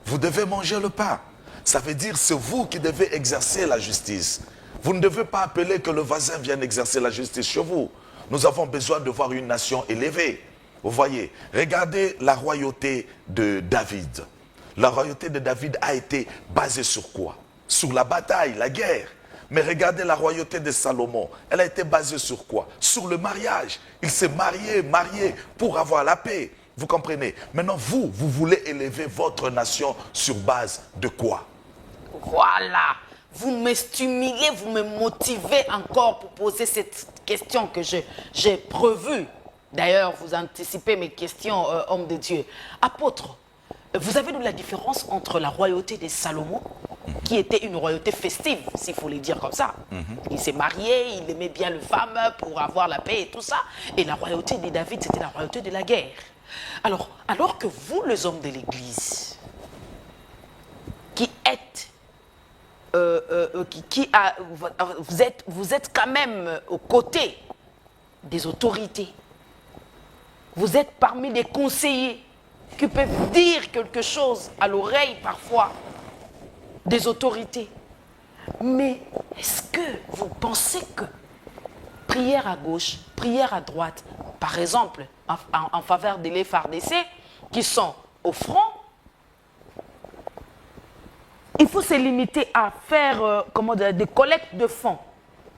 S3: Vous devez manger le pain. Ça veut dire que c'est vous qui devez exercer la justice. Vous ne devez pas appeler que le voisin vienne exercer la justice chez vous. Nous avons besoin de voir une nation élevée. Vous voyez, regardez la royauté de David. La royauté de David a été basée sur quoi? Sur la bataille, la guerre. Mais regardez la royauté de Salomon. Elle a été basée sur quoi? Sur le mariage. Il s'est marié pour avoir la paix. Vous comprenez? Maintenant, vous voulez élever votre nation sur base de quoi?
S2: Voilà. Vous me stimulez, vous me motivez encore pour poser cette question que j'ai prévue. D'ailleurs, vous anticipez mes questions, homme de Dieu. Apôtre, vous avez de la différence entre la royauté de Salomon, qui était une royauté festive, s'il faut le dire comme ça. Il s'est marié, il aimait bien les femmes pour avoir la paix et tout ça. Et la royauté de David, c'était la royauté de la guerre. Alors que vous, les hommes de l'Église, qui êtes, vous êtes quand même aux côtés des autorités. Vous êtes parmi des conseillers qui peuvent dire quelque chose à l'oreille parfois des autorités. Mais est-ce que vous pensez que prière à gauche, prière à droite, par exemple en faveur des FARDC qui sont au front, il faut se limiter à faire des collectes de fonds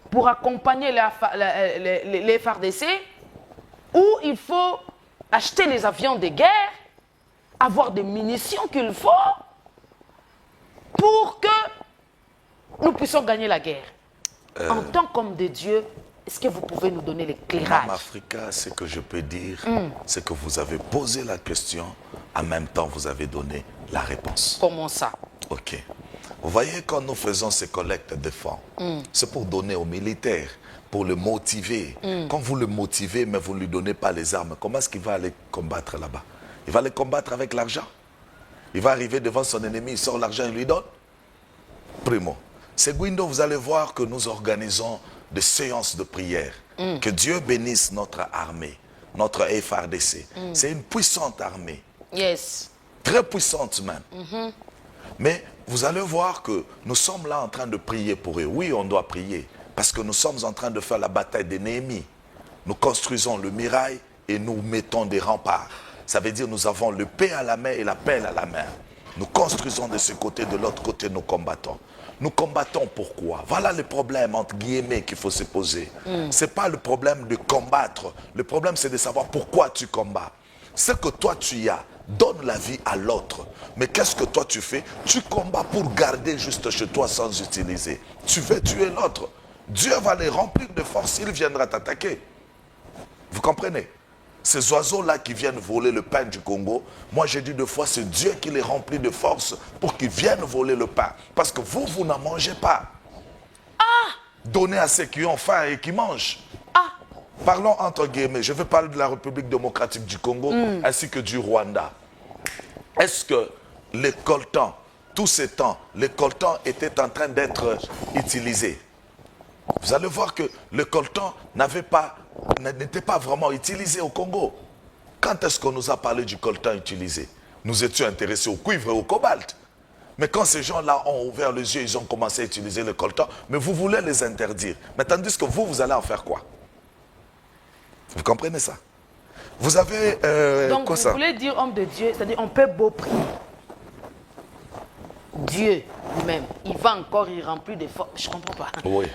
S2: pour accompagner les FARDC, ou il faut acheter les avions de guerre, avoir des munitions qu'il faut pour que nous puissions gagner la guerre. En tant qu'homme de Dieu, est-ce que vous pouvez nous donner l'éclairage?
S3: Mame Africa, ce que je peux dire, c'est que vous avez posé la question, en même temps vous avez donné la réponse.
S2: Comment ça?
S3: Ok. Vous voyez, quand nous faisons ces collectes de fonds, c'est pour donner aux militaires, pour le motiver. Quand vous le motivez, mais vous ne lui donnez pas les armes, comment est-ce qu'il va aller combattre là-bas? Il va les combattre avec l'argent. Il va arriver devant son ennemi, il sort l'argent, il lui donne. Primo. Segundo, vous allez voir que nous organisons des séances de prière. Que Dieu bénisse notre armée, notre FRDC. C'est une puissante armée.
S2: Yes.
S3: Très puissante même. Mais vous allez voir que nous sommes là en train de prier pour eux. Oui, on doit prier. Parce que nous sommes en train de faire la bataille de Néhémie. Nous construisons le mirail et nous mettons des remparts. Ça veut dire que nous avons le paix à la main et la pelle à la main. Nous construisons de ce côté, de l'autre côté, nous combattons. Nous combattons pourquoi? Voilà le problème, entre guillemets, qu'il faut se poser. Ce n'est pas le problème de combattre. Le problème, c'est de savoir pourquoi tu combats. Ce que toi, tu as, donne la vie à l'autre. Mais qu'est-ce que toi, tu fais? Tu combats pour garder juste chez toi sans utiliser. Tu veux tuer l'autre. Dieu va les remplir de force, il viendra t'attaquer. Vous comprenez? Ces oiseaux-là qui viennent voler le pain du Congo, moi j'ai dit 2 fois, c'est Dieu qui les remplit de force pour qu'ils viennent voler le pain. Parce que vous, vous n'en mangez pas. Donnez à ceux qui ont faim et qui mangent. Parlons entre guillemets, je veux parler de la République démocratique du Congo ainsi que du Rwanda. Est-ce que les coltans, tous ces temps, les coltans étaient en train d'être utilisés? Vous allez voir que le coltan n'était pas vraiment utilisé au Congo. Quand est-ce qu'on nous a parlé du coltan utilisé? Nous étions intéressés au cuivre et au cobalt. Mais quand ces gens-là ont ouvert les yeux, ils ont commencé à utiliser le coltan, mais vous voulez les interdire. Mais tandis que vous allez en faire quoi? Vous comprenez ça? Vous avez...
S2: Donc
S3: quoi
S2: vous
S3: ça?
S2: voulez dire homme de Dieu, c'est-à-dire on peut beau prier. Dieu lui-même, il va encore y remplir des forces. Je ne comprends pas.
S3: Oui.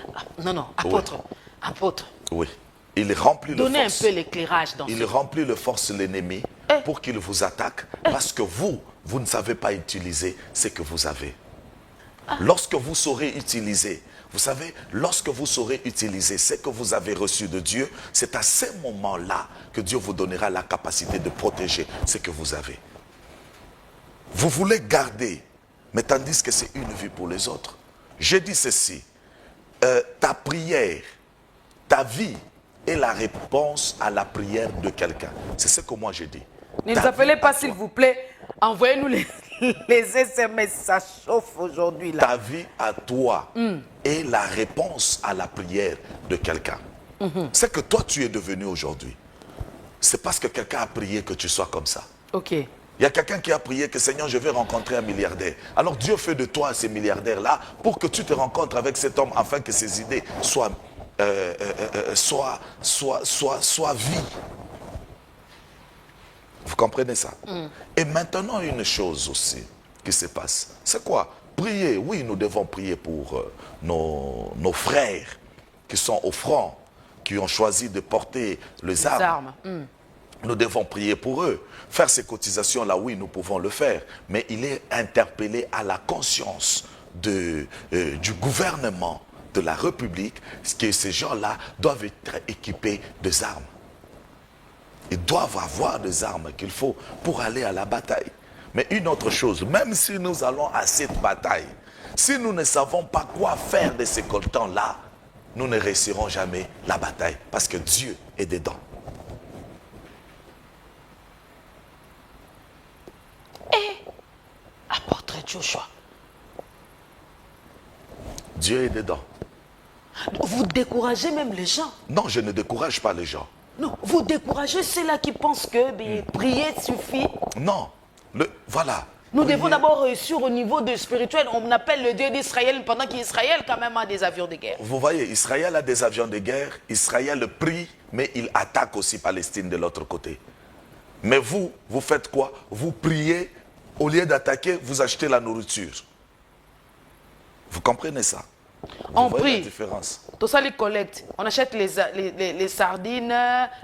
S2: Non, apôtre.
S3: Oui.
S2: Apôtre.
S3: Oui. Il remplit le
S2: Donnez
S3: force.
S2: un peu l'éclairage dans
S3: Il
S2: ce...
S3: remplit le force de l'ennemi pour qu'il vous attaque parce que vous ne savez pas utiliser ce que vous avez. Lorsque vous saurez utiliser, vous savez, lorsque vous saurez utiliser ce que vous avez reçu de Dieu, c'est à ce moment-là que Dieu vous donnera la capacité de protéger ce que vous avez. Vous voulez garder, mais tandis que c'est une vie pour les autres. J'ai dit ceci, ta prière, ta vie est la réponse à la prière de quelqu'un. C'est ce que moi j'ai dit.
S2: Ne nous appelez pas s'il vous plaît, envoyez-nous les SMS, ça chauffe aujourd'hui là.
S3: Ta vie à toi est la réponse à la prière de quelqu'un. C'est que toi tu es devenu aujourd'hui. C'est parce que quelqu'un a prié que tu sois comme ça.
S2: Ok.
S3: Il y a quelqu'un qui a prié que Seigneur, je vais rencontrer un milliardaire. Alors Dieu fait de toi ces milliardaires-là pour que tu te rencontres avec cet homme afin que ses idées soient vie. Vous comprenez ça? Et maintenant, une chose aussi qui se passe. C'est quoi? Prier. Oui, nous devons prier pour nos frères qui sont au front, qui ont choisi de porter les armes. Nous devons prier pour eux. Faire ces cotisations-là, oui, nous pouvons le faire. Mais il est interpellé à la conscience du gouvernement de la République, que ces gens-là doivent être équipés des armes. Ils doivent avoir des armes qu'il faut pour aller à la bataille. Mais une autre chose, même si nous allons à cette bataille, si nous ne savons pas quoi faire de ces coltans-là, nous ne réussirons jamais la bataille parce que Dieu est dedans.
S2: Apôtre Joshua.
S3: Dieu est dedans.
S2: Vous découragez même les gens.
S3: Non, je ne décourage pas les gens.
S2: Non, vous découragez ceux-là qui pensent que prier suffit.
S3: Non, voilà.
S2: Nous devons d'abord réussir au niveau de spirituel. On appelle le Dieu d'Israël pendant qu'Israël quand même a des avions de guerre.
S3: Vous voyez, Israël a des avions de guerre. Israël prie, mais il attaque aussi Palestine de l'autre côté. Mais vous faites quoi? Vous priez, au lieu d'attaquer, vous achetez la nourriture. Vous comprenez ça?
S2: On
S3: voyez
S2: prie.
S3: la différence.
S2: Tout ça, les collectes. On achète les sardines,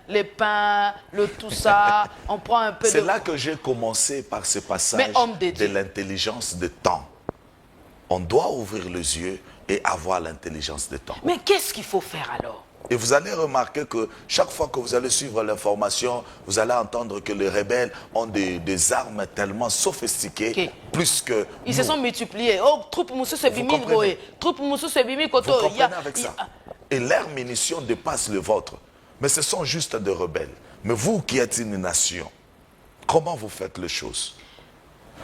S2: les pains, tout ça. On prend un peu de...
S3: C'est là que j'ai commencé par ce passage
S2: Mais homme de
S3: de
S2: Dieu.
S3: l'intelligence de temps. On doit ouvrir les yeux et avoir l'intelligence des temps.
S2: Mais qu'est-ce qu'il faut faire alors?
S3: Et vous allez remarquer que chaque fois que vous allez suivre l'information, vous allez entendre que les rebelles ont des armes tellement sophistiquées,
S2: Ok.
S3: plus que
S2: Ils
S3: nous.
S2: se sont multipliés. Oh, troupe moussou se bimi
S3: comprenez?
S2: goé. Troupe moussou se bimi
S3: Vous
S2: koto.
S3: comprenez avec ça? Et leurs munitions dépassent le vôtre. Mais ce sont juste des rebelles. Mais vous qui êtes une nation, comment vous faites les choses?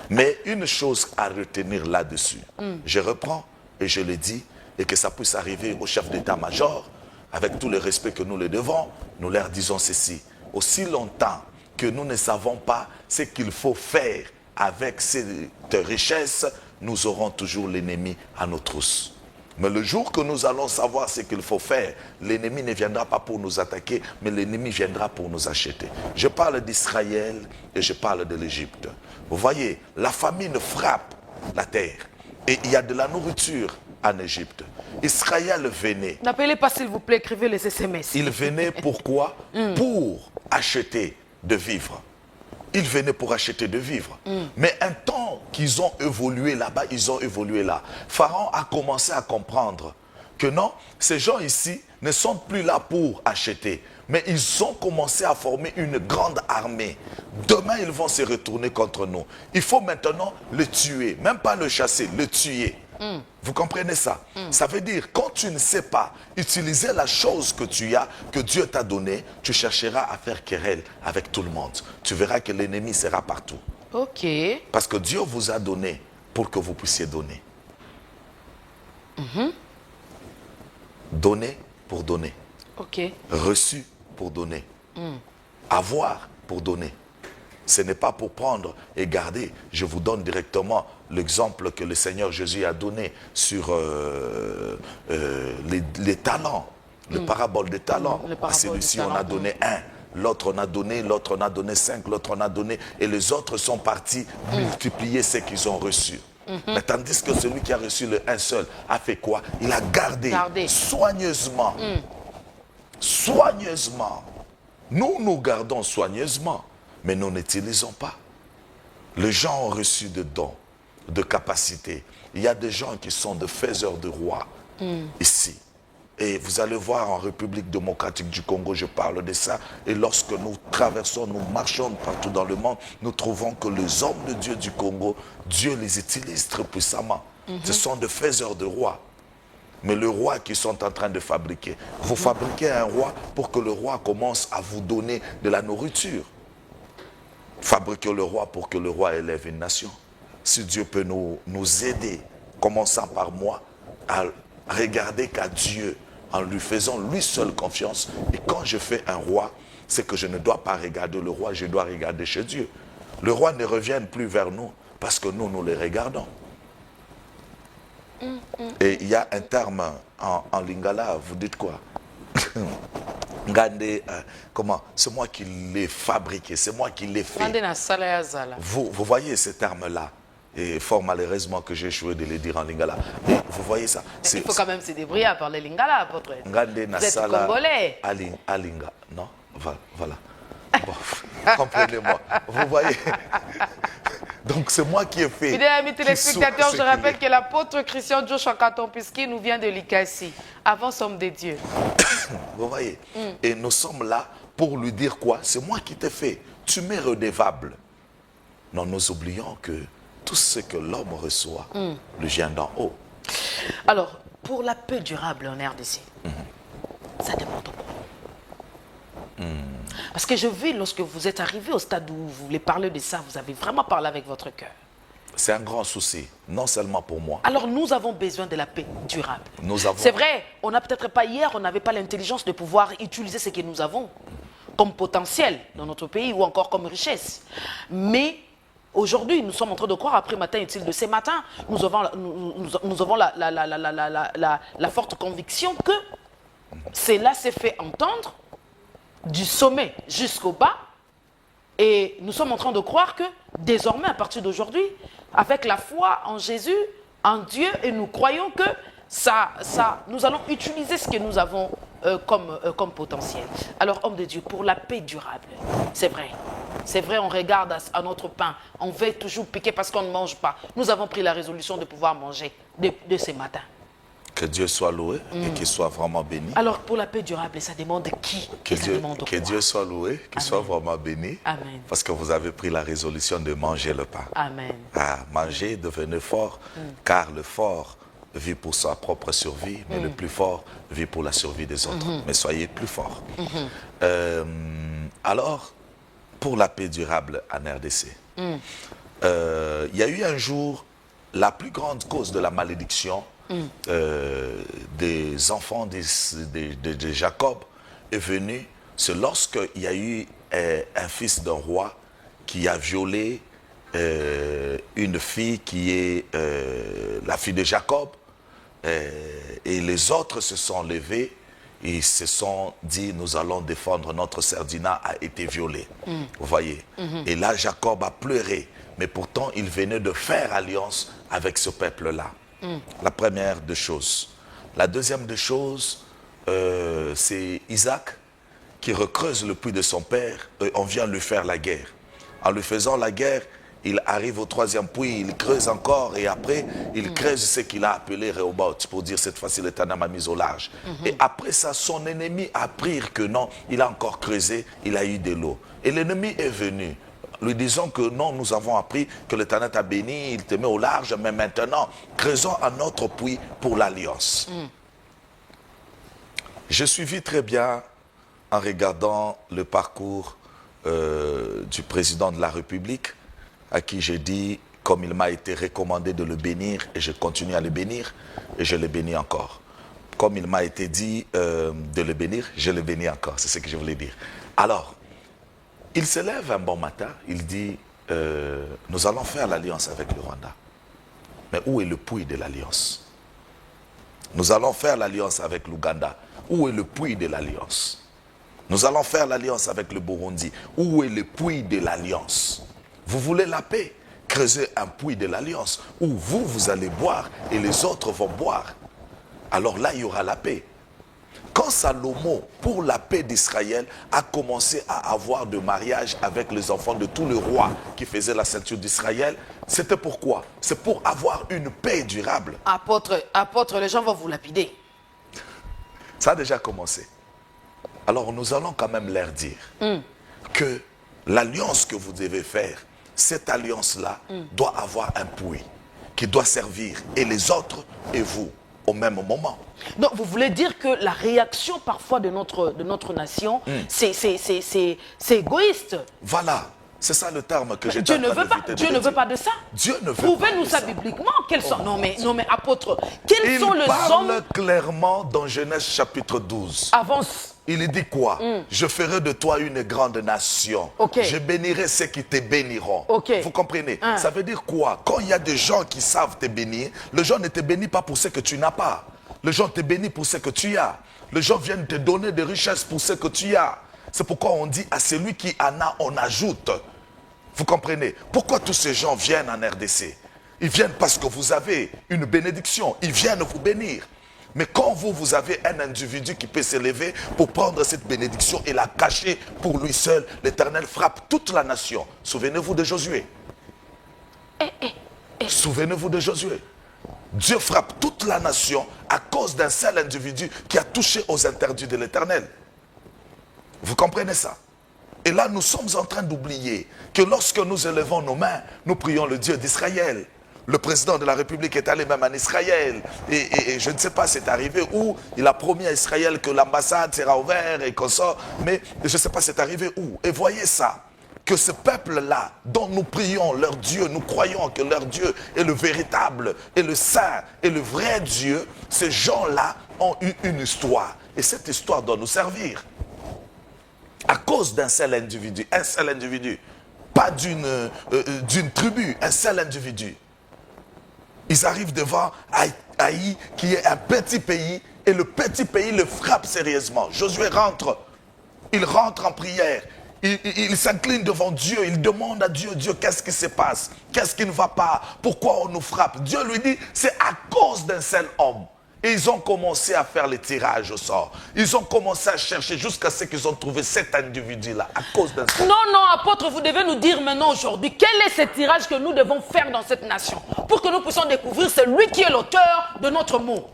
S3: Mais une chose à retenir là-dessus, je reprends et je le dis, et que ça puisse arriver au chef d'état-major, avec tout le respect que nous le devons, nous leur disons ceci. Aussi longtemps que nous ne savons pas ce qu'il faut faire avec cette richesse, nous aurons toujours l'ennemi à nos trousses. Mais le jour que nous allons savoir ce qu'il faut faire, l'ennemi ne viendra pas pour nous attaquer, mais l'ennemi viendra pour nous acheter. Je parle d'Israël et je parle de l'Égypte. Vous voyez, la famine frappe la terre et il y a de la nourriture en Égypte. Israël venait.
S2: N'appelez pas s'il vous plaît, écrivez les SMS.
S3: Il venait pourquoi? Pour acheter de vivre. Ils venaient pour acheter de vivre. Mais un temps qu'ils ont évolué là-bas, ils ont évolué là. Pharaon a commencé à comprendre que non, ces gens ici ne sont plus là pour acheter. Mais ils ont commencé à former une grande armée. Demain, ils vont se retourner contre nous. Il faut maintenant le tuer, même pas le chasser, le tuer. Vous comprenez ça? Ça veut dire, quand tu ne sais pas utiliser la chose que tu as, que Dieu t'a donnée, tu chercheras à faire querelle avec tout le monde. Tu verras que l'ennemi sera partout.
S2: Ok.
S3: Parce que Dieu vous a donné pour que vous puissiez donner. Donner pour donner.
S2: Ok.
S3: Reçu pour donner. Avoir pour donner. Ce n'est pas pour prendre et garder. Je vous donne directement l'exemple que le Seigneur Jésus a donné sur les talents, le parabole des talents.
S2: Le
S3: À
S2: parabole
S3: celui-ci,
S2: des
S3: on a
S2: talents.
S3: donné un. L'autre on a donné, l'autre on a donné 5, l'autre on a donné. Et les autres sont partis multiplier ce qu'ils ont reçu. Mais tandis que celui qui a reçu le un seul a fait quoi? Il a gardé. Soigneusement. Soigneusement. Nous gardons soigneusement, mais nous n'utilisons pas. Les gens ont reçu de dons, de capacités. Il y a des gens qui sont des faiseurs de rois ici. Et vous allez voir en République démocratique du Congo, je parle de ça. Et lorsque nous traversons, nous marchons partout dans le monde, nous trouvons que les hommes de Dieu du Congo, Dieu les utilise très puissamment. Ce sont des faiseurs de rois. Mais le roi qu'ils sont en train de fabriquer, vous fabriquez un roi pour que le roi commence à vous donner de la nourriture. Fabriquez le roi pour que le roi élève une nation. Si Dieu peut nous aider, commençant par moi, à regarder qu'à Dieu, en lui faisant lui seul confiance. Et quand je fais un roi, c'est que je ne dois pas regarder le roi, je dois regarder chez Dieu. Le roi ne revient plus vers nous parce que nous les regardons. Et il y a un terme en lingala, vous dites quoi? Ngande, comment? C'est moi qui l'ai fabriqué, c'est moi qui l'ai fait. Vous voyez ce terme-là, et fort malheureusement que j'ai échoué de le dire en lingala. Et vous voyez ça?
S2: Il faut quand même se débrouiller à parler lingala, apôtre.
S3: Ngande
S2: Vous êtes
S3: nasala
S2: congolais.
S3: Alinga, non? Voilà. Bon, comprenez-moi. Vous voyez? Donc c'est moi qui ai fait.
S2: Fidèles amis téléspectateurs, je rappelle que l'apôtre Christian Joshua Katompiski nous vient de l'Ikassi, avant Somme de Dieu.
S3: Vous voyez? Et nous sommes là pour lui dire quoi? C'est moi qui t'ai fait. Tu m'es redevable. Non, nous oublions que tout ce que l'homme reçoit lui vient d'en haut.
S2: Alors, pour la paix durable en RDC, ça demande beaucoup. Parce que je vis, lorsque vous êtes arrivé au stade où vous voulez parler de ça, vous avez vraiment parlé avec votre cœur.
S3: C'est un grand souci, non seulement pour moi.
S2: Alors nous avons besoin de la paix durable.
S3: Nous avons...
S2: C'est vrai, on n'a peut-être pas hier, on n'avait pas l'intelligence de pouvoir utiliser ce que nous avons comme potentiel dans notre pays ou encore comme richesse. Mais aujourd'hui, nous sommes en train de croire, après matin utile de ce matin, nous avons la forte conviction que cela s'est fait entendre du sommet jusqu'au bas. Et nous sommes en train de croire que désormais, à partir d'aujourd'hui, avec la foi en Jésus, en Dieu, et nous croyons que nous allons utiliser ce que nous avons comme potentiel. Alors, homme de Dieu, pour la paix durable, c'est vrai, on regarde à notre pain, on veut toujours piquer parce qu'on ne mange pas. Nous avons pris la résolution de pouvoir manger de ce matin.
S3: Que Dieu soit loué et qu'il soit vraiment béni.
S2: Alors, pour la paix durable, ça demande qui?
S3: Que Dieu soit loué, qu'il soit vraiment béni.
S2: Amen.
S3: Parce que vous avez pris la résolution de manger le pain.
S2: Amen.
S3: Manger, devenez fort, car le fort vit pour sa propre survie, mais le plus fort vit pour la survie des autres. Mais soyez plus forts. Alors, pour la paix durable en RDC, il y a eu un jour, la plus grande cause de la malédiction des enfants de Jacob est venue, c'est lorsqu'il y a eu un fils d'un roi qui a violé une fille qui est la fille de Jacob, et les autres se sont levés et se sont dit, nous allons défendre notre sœur Dina a été violée. Vous voyez. Et là, Jacob a pleuré. Mais pourtant, il venait de faire alliance avec ce peuple-là. La première des choses. La deuxième des choses, c'est Isaac qui recreuse le puits de son père. Et on vient lui faire la guerre. En lui faisant la guerre, il arrive au troisième puits, il creuse encore et après, il creuse ce qu'il a appelé Rehoboth pour dire cette fois-ci l'Éternel m'a mis au large. Et après ça, son ennemi a appris que non, il a encore creusé, il a eu de l'eau. Et l'ennemi est venu, lui disant que non, nous avons appris que l'Éternel t'a béni, il te met au large, mais maintenant, creusons un autre puits pour l'alliance. Je suivis très bien en regardant le parcours du président de la République, à qui j'ai dit, comme il m'a été recommandé de le bénir, et je continue à le bénir, et je le bénis encore. Comme il m'a été dit de le bénir, je le bénis encore, c'est ce que je voulais dire. Alors, il se lève un bon matin, il dit, nous allons faire l'alliance avec le Rwanda. Mais où est le puits de l'alliance? Nous allons faire l'alliance avec l'Ouganda. Où est le puits de l'alliance? Nous allons faire l'alliance avec le Burundi. Où est le puits de l'alliance? Vous voulez la paix? Creusez un puits de l'alliance où vous allez boire et les autres vont boire. Alors là, il y aura la paix. Quand Salomon, pour la paix d'Israël, a commencé à avoir de mariage avec les enfants de tous les rois qui faisaient la ceinture d'Israël, c'était pourquoi? C'est pour avoir une paix durable.
S2: Apôtre, les gens vont vous lapider.
S3: Ça a déjà commencé. Alors nous allons quand même leur dire que l'alliance que vous devez faire, cette alliance-là doit avoir un puits qui doit servir et les autres et vous au même moment.
S2: Donc vous voulez dire que la réaction parfois de notre nation, c'est égoïste.
S3: Voilà, c'est ça le terme que j'ai.
S2: Dieu ne veut pas de ça.
S3: Dieu ne veut pas.
S2: Prouvez-nous ça bibliquement. Quels sont non mais apôtre, quels sont les hommes?
S3: Il parle clairement dans Genèse chapitre 12.
S2: Avance.
S3: Il dit quoi? Je ferai de toi une grande nation. Je bénirai ceux qui te béniront. Vous comprenez? Ça veut dire quoi? Quand il y a des gens qui savent te bénir, les gens ne te bénissent pas pour ce que tu n'as pas. Les gens te bénissent pour ce que tu as. Les gens viennent te donner des richesses pour ce que tu as. C'est pourquoi on dit à celui qui en a, on ajoute. Vous comprenez? Pourquoi tous ces gens viennent en RDC? Ils viennent parce que vous avez une bénédiction. Ils viennent vous bénir. Mais quand vous avez un individu qui peut s'élever pour prendre cette bénédiction et la cacher pour lui seul, l'Éternel frappe toute la nation. Souvenez-vous de Josué. Souvenez-vous de Josué. Dieu frappe toute la nation à cause d'un seul individu qui a touché aux interdits de l'Éternel. Vous comprenez ça? Et là, nous sommes en train d'oublier que lorsque nous élevons nos mains, nous prions le Dieu d'Israël. Le président de la République est allé même en Israël. Et je ne sais pas, c'est arrivé où. Il a promis à Israël que l'ambassade sera ouverte et qu'on sort. Mais je ne sais pas, c'est arrivé où. Et voyez ça, que ce peuple-là, dont nous prions leur Dieu, nous croyons que leur Dieu est le véritable, et le saint, et le vrai Dieu, ces gens-là ont eu une histoire. Et cette histoire doit nous servir. À cause d'un seul individu, pas d'une tribu, un seul individu. Ils arrivent devant Haï, qui est un petit pays, et le petit pays le frappe sérieusement. Josué rentre, il rentre en prière, il s'incline devant Dieu, il demande à Dieu, Dieu, qu'est-ce qui se passe? Qu'est-ce qui ne va pas? Pourquoi on nous frappe? Dieu lui dit, c'est à cause d'un seul homme. Et ils ont commencé à faire les tirages au sort. Ils ont commencé à chercher jusqu'à ce qu'ils ont trouvé cet individu-là, à cause d'un seul.
S2: Non, apôtre, vous devez nous dire maintenant aujourd'hui, quel est ce tirage que nous devons faire dans cette nation pour que nous puissions découvrir celui qui est l'auteur de notre mot.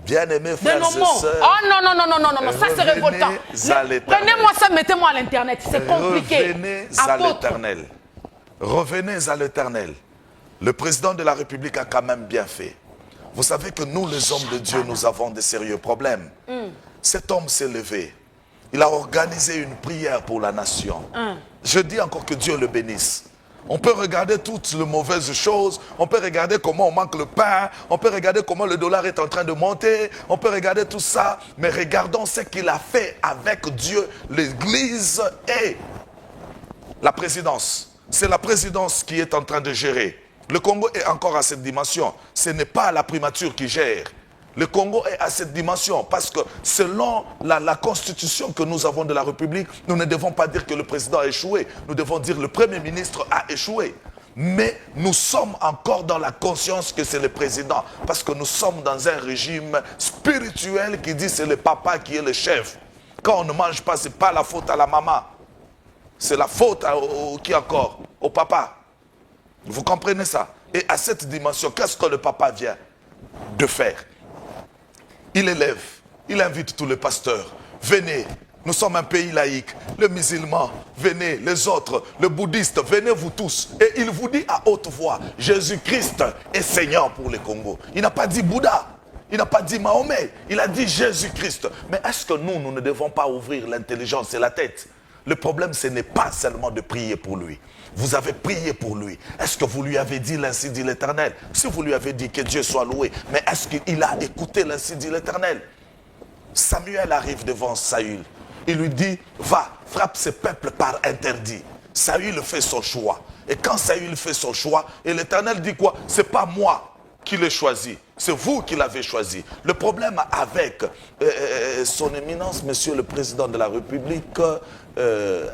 S3: Bien-aimés frères
S2: nos
S3: et
S2: mots.
S3: sœurs,
S2: Oh non, non, non, non, non, non, ça c'est révoltant.
S3: à l'Éternel.
S2: Prenez-moi ça, mettez-moi à l'internet, c'est compliqué.
S3: Revenez à l'Éternel. Revenez à l'Éternel. Le président de la République a quand même bien fait. Vous savez que nous, les hommes de Dieu, nous avons des sérieux problèmes. Cet homme s'est levé. Il a organisé une prière pour la nation. Je dis encore que Dieu le bénisse. On peut regarder toutes les mauvaises choses, on peut regarder comment on manque le pain, on peut regarder comment le dollar est en train de monter, on peut regarder tout ça, mais regardons ce qu'il a fait avec Dieu, l'Église et la présidence. C'est la présidence qui est en train de gérer. Le Congo est encore à cette dimension. Ce n'est pas la primature qui gère. Le Congo est à cette dimension parce que selon la constitution que nous avons de la République, nous ne devons pas dire que le président a échoué. Nous devons dire que le Premier ministre a échoué. Mais nous sommes encore dans la conscience que c'est le président parce que nous sommes dans un régime spirituel qui dit que c'est le papa qui est le chef. Quand on ne mange pas, ce n'est pas la faute à la maman. C'est la faute qui encore? Au papa. Vous comprenez ça? Et à cette dimension, qu'est-ce que le papa vient de faire? Il élève, il invite tous les pasteurs. Venez, nous sommes un pays laïque. Les musulmans, venez, les autres, les bouddhistes, venez vous tous. Et il vous dit à haute voix, Jésus-Christ est Seigneur pour le Congo. Il n'a pas dit Bouddha, il n'a pas dit Mahomet, il a dit Jésus-Christ. Mais est-ce que nous ne devons pas ouvrir l'intelligence et la tête? Le problème, ce n'est pas seulement de prier pour lui. Vous avez prié pour lui. Est-ce que vous lui avez dit l'ainsi dit l'Éternel? Si vous lui avez dit que Dieu soit loué, mais est-ce qu'il a écouté l'ainsi dit l'Éternel? Samuel arrive devant Saül. Il lui dit, va, frappe ce peuple par interdit. Saül fait son choix. Et quand Saül fait son choix, et l'Éternel dit quoi? C'est pas moi qui l'ai choisi. C'est vous qui l'avez choisi. Le problème avec son éminence, monsieur le président de la République,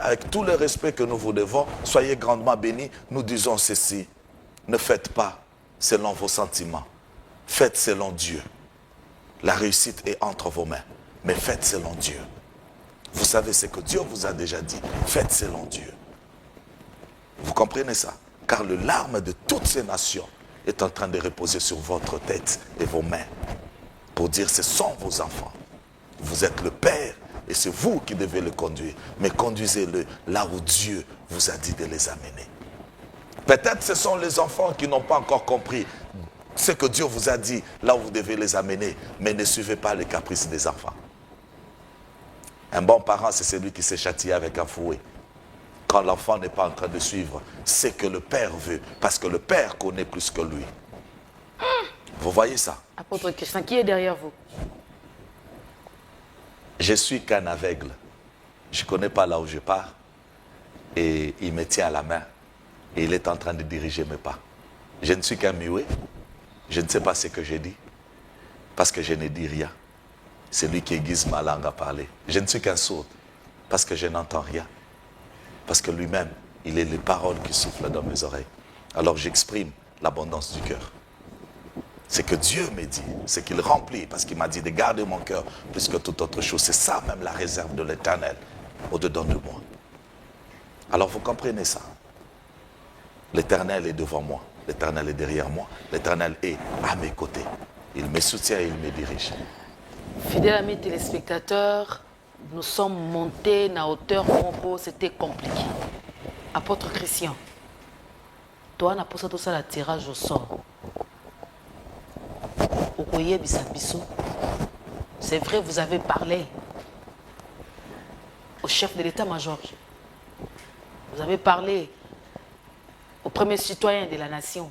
S3: avec tout le respect que nous vous devons, soyez grandement bénis, nous disons ceci. Ne faites pas selon vos sentiments. Faites selon Dieu. La réussite est entre vos mains. Mais faites selon Dieu. Vous savez ce que Dieu vous a déjà dit. Faites selon Dieu. Vous comprenez ça? Car le larme de toutes ces nations est en train de reposer sur votre tête et vos mains pour dire ce sont vos enfants. Vous êtes le Père et c'est vous qui devez le conduire. Mais conduisez-le là où Dieu vous a dit de les amener. Peut-être ce sont les enfants qui n'ont pas encore compris ce que Dieu vous a dit là où vous devez les amener. Mais ne suivez pas les caprices des enfants. Un bon parent, c'est celui qui s'est châtié avec un fouet. Quand l'enfant n'est pas en train de suivre ce que le Père veut, parce que le Père connaît plus que lui. Vous voyez ça?
S2: Apôtre Christian, qui est derrière vous?
S3: Je suis qu'un aveugle. Je ne connais pas là où je pars. Et il me tient à la main. Et il est en train de diriger mes pas. Je ne suis qu'un muet. Je ne sais pas ce que j'ai dit. Parce que je ne dis rien. C'est lui qui aiguise ma langue à parler. Je ne suis qu'un sourd. Parce que je n'entends rien. Parce que lui-même, il est les paroles qui soufflent dans mes oreilles. Alors j'exprime l'abondance du cœur. C'est que Dieu me dit, c'est qu'il remplit, parce qu'il m'a dit de garder mon cœur plus que toute autre chose. C'est ça même la réserve de l'Éternel au-dedans de moi. Alors vous comprenez ça. L'Éternel est devant moi, l'Éternel est derrière moi, l'Éternel est à mes côtés. Il me soutient et il me dirige.
S2: Fidèles amis téléspectateurs, nous sommes montés à hauteur Moko, c'était compliqué. Apôtre Christian, toi, on a posé tout ça la tirage au sort. Okoye Bisabiso, c'est vrai, vous avez parlé au chef de l'état-major. Vous avez parlé au premier citoyen de la nation.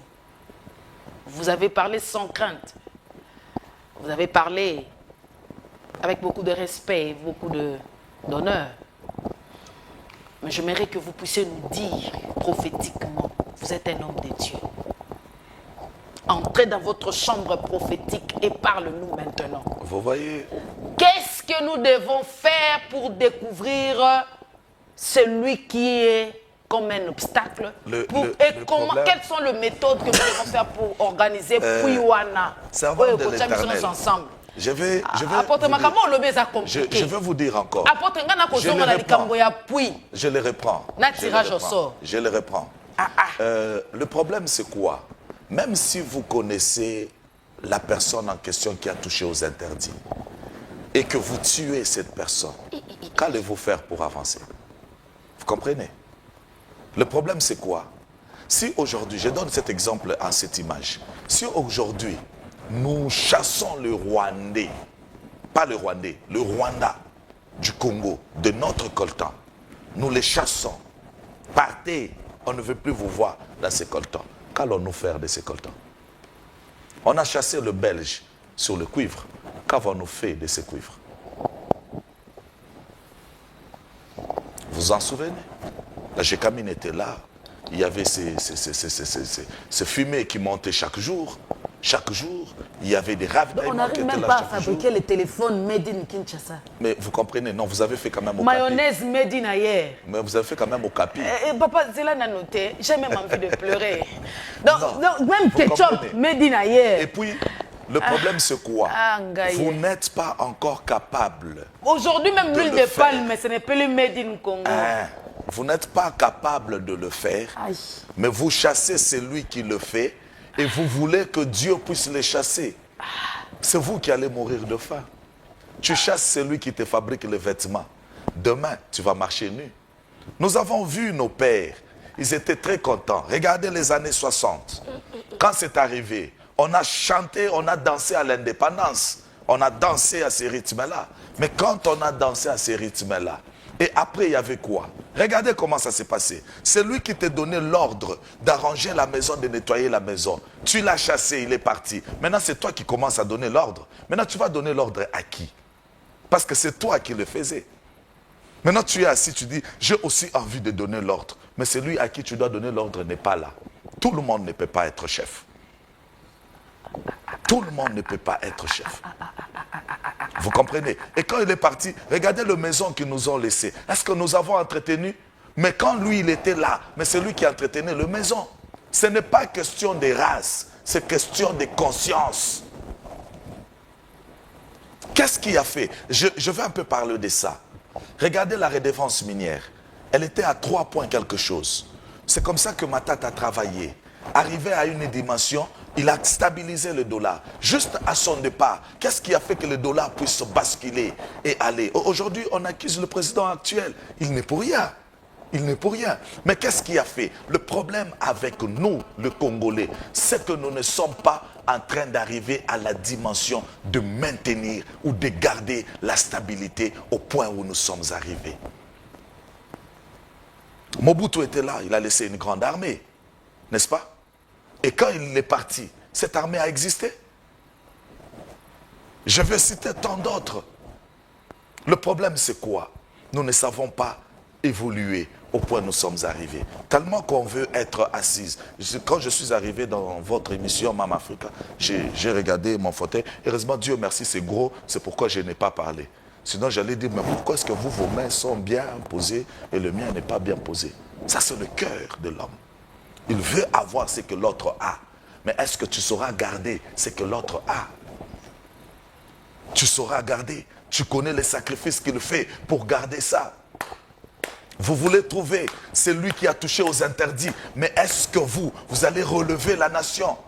S2: Vous avez parlé sans crainte. Vous avez parlé avec beaucoup de respect, beaucoup d'honneur. Mais j'aimerais que vous puissiez nous dire prophétiquement, vous êtes un homme de Dieu. Entrez dans votre chambre prophétique et parle-nous maintenant.
S3: Vous voyez?
S2: Qu'est-ce que nous devons faire pour découvrir celui qui est comme un obstacle? Quelles sont les méthodes que nous devons faire pour organiser Puiwana?
S3: Servant de l'Éternel.
S2: Ensemble.
S3: Je vais vous dire encore. Je le reprends. Je le reprends. Le problème, c'est quoi? Même si vous connaissez la personne en question qui a touché aux interdits et que vous tuez cette personne, qu'allez-vous faire pour avancer? Vous comprenez? Le problème, c'est quoi? Si aujourd'hui, je donne cet exemple à cette image, si aujourd'hui, nous chassons le Rwandais, pas le Rwandais, le Rwanda du Congo, de notre coltan, nous les chassons, partez, on ne veut plus vous voir dans ces coltans. Qu'allons-nous faire de ces coltans? On a chassé le Belge sur le cuivre. Qu'avons-nous fait de ces cuivres? Vous vous en souvenez? La Gécamine était là. Il y avait ces fumées qui montaient chaque jour. Chaque jour, il y avait des ravitaillements.
S2: On n'arrive même pas à fabriquer les téléphones made in Kinshasa.
S3: Mais vous comprenez, non, vous avez fait quand même au
S2: Mayonnaise made in ailleurs.
S3: Mais vous avez fait quand même au Capi.
S2: Papa, c'est là, noté. J'ai même envie de pleurer. Donc, même ketchup made in ailleurs.
S3: Et puis, le problème, c'est quoi? Vous n'êtes pas encore capable.
S2: Aujourd'hui, même l'huile de palme, mais ce n'est plus le made in Congo.
S3: Vous n'êtes pas capable de le faire, mais vous chassez celui qui le fait et vous voulez que Dieu puisse les chasser. C'est vous qui allez mourir de faim. Tu chasses celui qui te fabrique les vêtements. Demain, tu vas marcher nu. Nous avons vu nos pères. Ils étaient très contents. Regardez les années 60. Quand c'est arrivé, on a chanté, on a dansé à l'indépendance. On a dansé à ces rythmes-là. Mais quand on a dansé à ces rythmes-là, et après, il y avait quoi? Regardez comment ça s'est passé. C'est lui qui t'a donné l'ordre d'arranger la maison, de nettoyer la maison. Tu l'as chassé, il est parti. Maintenant, c'est toi qui commences à donner l'ordre. Maintenant, tu vas donner l'ordre à qui? Parce que c'est toi qui le faisais. Maintenant, tu es assis, tu dis, j'ai aussi envie de donner l'ordre. Mais celui à qui tu dois donner l'ordre n'est pas là. Tout le monde ne peut pas être chef. Tout le monde ne peut pas être chef. Vous comprenez? Et quand il est parti, regardez les maisons qu'ils nous ont laissées. Est-ce que nous avons entretenu? Mais quand lui, il était là, mais c'est lui qui entretenait les maisons. Ce n'est pas question de race, c'est question de conscience. Qu'est-ce qu'il a fait? Je vais un peu parler de ça. Regardez la redevance minière. Elle était à 3 points quelque chose. C'est comme ça que Matata a travaillé. Arrivé à une dimension, il a stabilisé le dollar. Juste à son départ, qu'est-ce qui a fait que le dollar puisse basculer et aller? Aujourd'hui, on accuse le président actuel. Il n'est pour rien. Il n'est pour rien. Mais qu'est-ce qui a fait? Le problème avec nous, le Congolais, c'est que nous ne sommes pas en train d'arriver à la dimension de maintenir ou de garder la stabilité au point où nous sommes arrivés. Mobutu était là, il a laissé une grande armée, n'est-ce pas? Et quand il est parti, cette armée a existé. Je vais citer tant d'autres. Le problème, c'est quoi? Nous ne savons pas évoluer au point où nous sommes arrivés. Tellement qu'on veut être assise. Quand je suis arrivé dans votre émission, Mama Africa, j'ai regardé mon fauteuil. Heureusement, Dieu merci, c'est gros, c'est pourquoi je n'ai pas parlé. Sinon, j'allais dire, mais pourquoi est-ce que vous, vos mains sont bien posées et le mien n'est pas bien posé? Ça, c'est le cœur de l'homme. Il veut avoir ce que l'autre a. Mais est-ce que tu sauras garder ce que l'autre a? Tu sauras garder. Tu connais les sacrifices qu'il fait pour garder ça. Vous voulez trouver celui qui a touché aux interdits. Mais est-ce que vous allez relever la nation?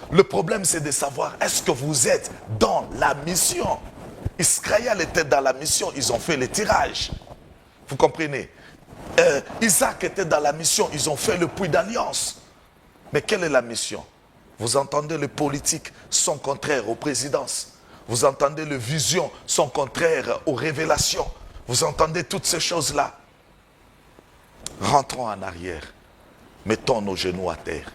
S3: Le problème, c'est de savoir, est-ce que vous êtes dans la mission? Israël était dans la mission, ils ont fait le tirage. Vous comprenez? Isaac était dans la mission, ils ont fait le puits d'alliance. Mais quelle est la mission? Vous entendez, les politiques sont contraires aux présidences. Vous entendez, les visions sont contraires aux révélations. Vous entendez toutes ces choses-là. Rentrons en arrière. Mettons nos genoux à terre.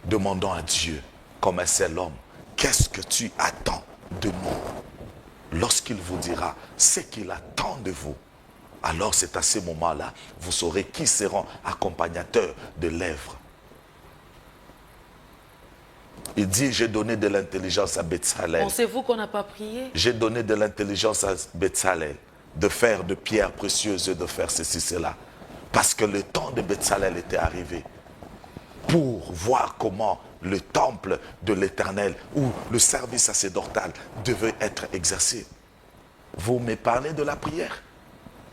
S3: Demandons à Dieu, comme un seul homme, qu'est-ce que tu attends de nous? Lorsqu'il vous dira ce qu'il attend de vous, alors c'est à ce moment-là, vous saurez qui seront accompagnateurs de l'œuvre. Il dit, j'ai donné de l'intelligence à Betsalel.
S2: Pensez-vous qu'on n'a pas prié?
S3: J'ai donné de l'intelligence à Betsalel de faire de pierres précieuses et de faire ceci, cela. Parce que le temps de Betsalel était arrivé pour voir comment le temple de l'Éternel ou le service sacerdotal devait être exercé. Vous me parlez de la prière?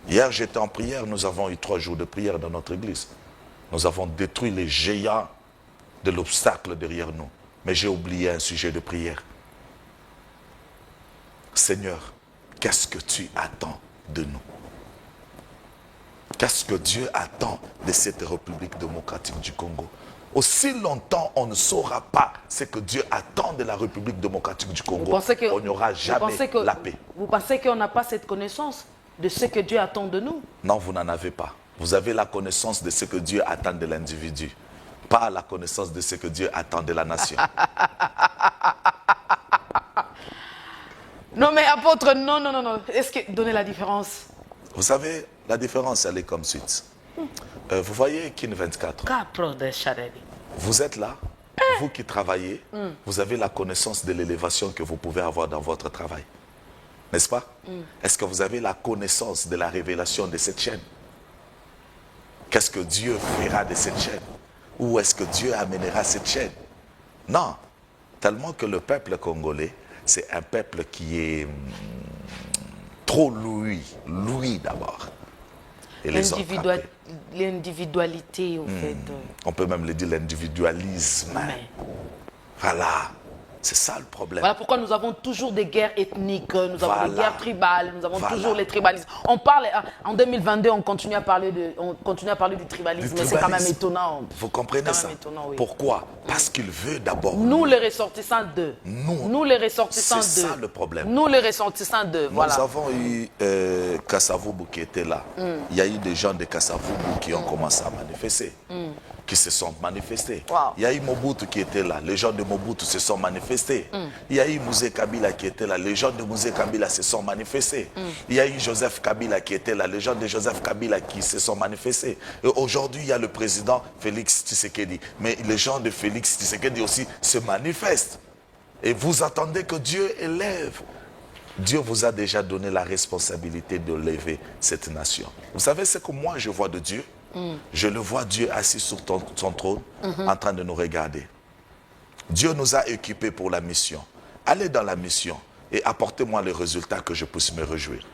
S3: Hier, j'étais en prière, nous avons eu 3 jours de prière dans notre église. Nous avons détruit les géants de l'obstacle derrière nous. Mais j'ai oublié un sujet de prière. Seigneur, qu'est-ce que tu attends de nous? Qu'est-ce que Dieu attend de cette République démocratique du Congo? Aussi longtemps on ne saura pas ce que Dieu attend de la République démocratique du Congo, on n'aura jamais la paix.
S2: Vous pensez qu'on n'a pas cette connaissance de ce que Dieu attend de nous?
S3: Non, vous n'en avez pas. Vous avez la connaissance de ce que Dieu attend de l'individu, pas la connaissance de ce que Dieu attend de la nation.
S2: Non mais apôtre, non. Est-ce que... Donnez la différence.
S3: Vous savez, la différence, elle est comme suite. Vous voyez Kin 24. Vous êtes là, vous qui travaillez, vous avez la connaissance de l'élévation que vous pouvez avoir dans votre travail. N'est-ce pas? Est-ce que vous avez la connaissance de la révélation de cette chaîne? Qu'est-ce que Dieu fera de cette chaîne? Où est-ce que Dieu amènera cette chaîne? Non. Tellement que le peuple congolais, c'est un peuple qui est trop loué d'abord.
S2: L'individualité, au fait.
S3: On peut même le dire l'individualisme. Voilà. C'est ça le problème.
S2: Voilà pourquoi nous avons toujours des guerres ethniques, nous avons des guerres tribales, nous avons toujours les tribalismes. On parle, en 2022, on continue à parler du tribalisme, mais c'est quand même étonnant.
S3: Vous comprenez ça? Étonnant, oui. Pourquoi? Parce qu'il veut d'abord...
S2: Nous, les ressortissants d'eux. Nous, les ressortissants d'eux.
S3: C'est ça le problème.
S2: Nous, les ressortissants d'eux, voilà.
S3: Nous avons eu Kassavubu qui était là. Il y a eu des gens de Kassavubu qui ont commencé à manifester. Qui se sont manifestés. Wow. Il y a eu Mobutu qui était là. Les gens de Mobutu se sont manifestés. Il y a eu Mouzé Kabila qui était là. Les gens de Mouzé Kabila se sont manifestés. Il y a eu Joseph Kabila qui était là. Les gens de Joseph Kabila qui se sont manifestés. Et aujourd'hui, il y a le président Félix Tshisekedi. Mais les gens de Félix Tshisekedi aussi se manifestent. Et vous attendez que Dieu élève. Dieu vous a déjà donné la responsabilité de lever cette nation. Vous savez ce que moi je vois de Dieu? Je le vois Dieu assis sur son trône en train de nous regarder. Dieu nous a équipés pour la mission. Allez dans la mission et apportez-moi les résultats que je puisse me réjouir.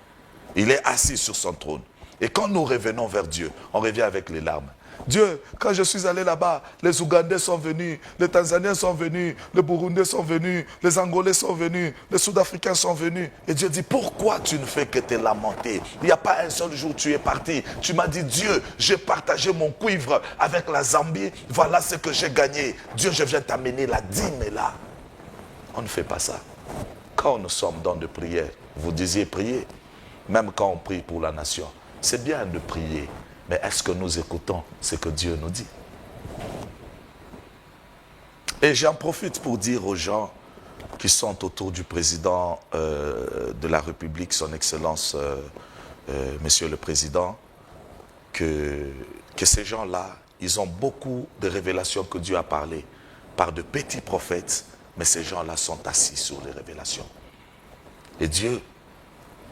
S3: Il est assis sur son trône. Et quand nous revenons vers Dieu, on revient avec les larmes. Dieu, quand je suis allé là-bas, les Ougandais sont venus, les Tanzaniens sont venus, les Burundais sont venus, les Angolais sont venus, les Sud-Africains sont venus. Et Dieu dit, pourquoi tu ne fais que te lamenter? Il n'y a pas un seul jour où tu es parti. Tu m'as dit, Dieu, j'ai partagé mon cuivre avec la Zambie, voilà ce que j'ai gagné. Dieu, je viens t'amener la dîme là. On ne fait pas ça. Quand nous sommes dans de prières, vous disiez prier, même quand on prie pour la nation, c'est bien de prier. Mais est-ce que nous écoutons ce que Dieu nous dit? Et j'en profite pour dire aux gens qui sont autour du président de la République, son Excellence, Monsieur le Président, que ces gens-là, ils ont beaucoup de révélations que Dieu a parlé par de petits prophètes, mais ces gens-là sont assis sur les révélations. Et Dieu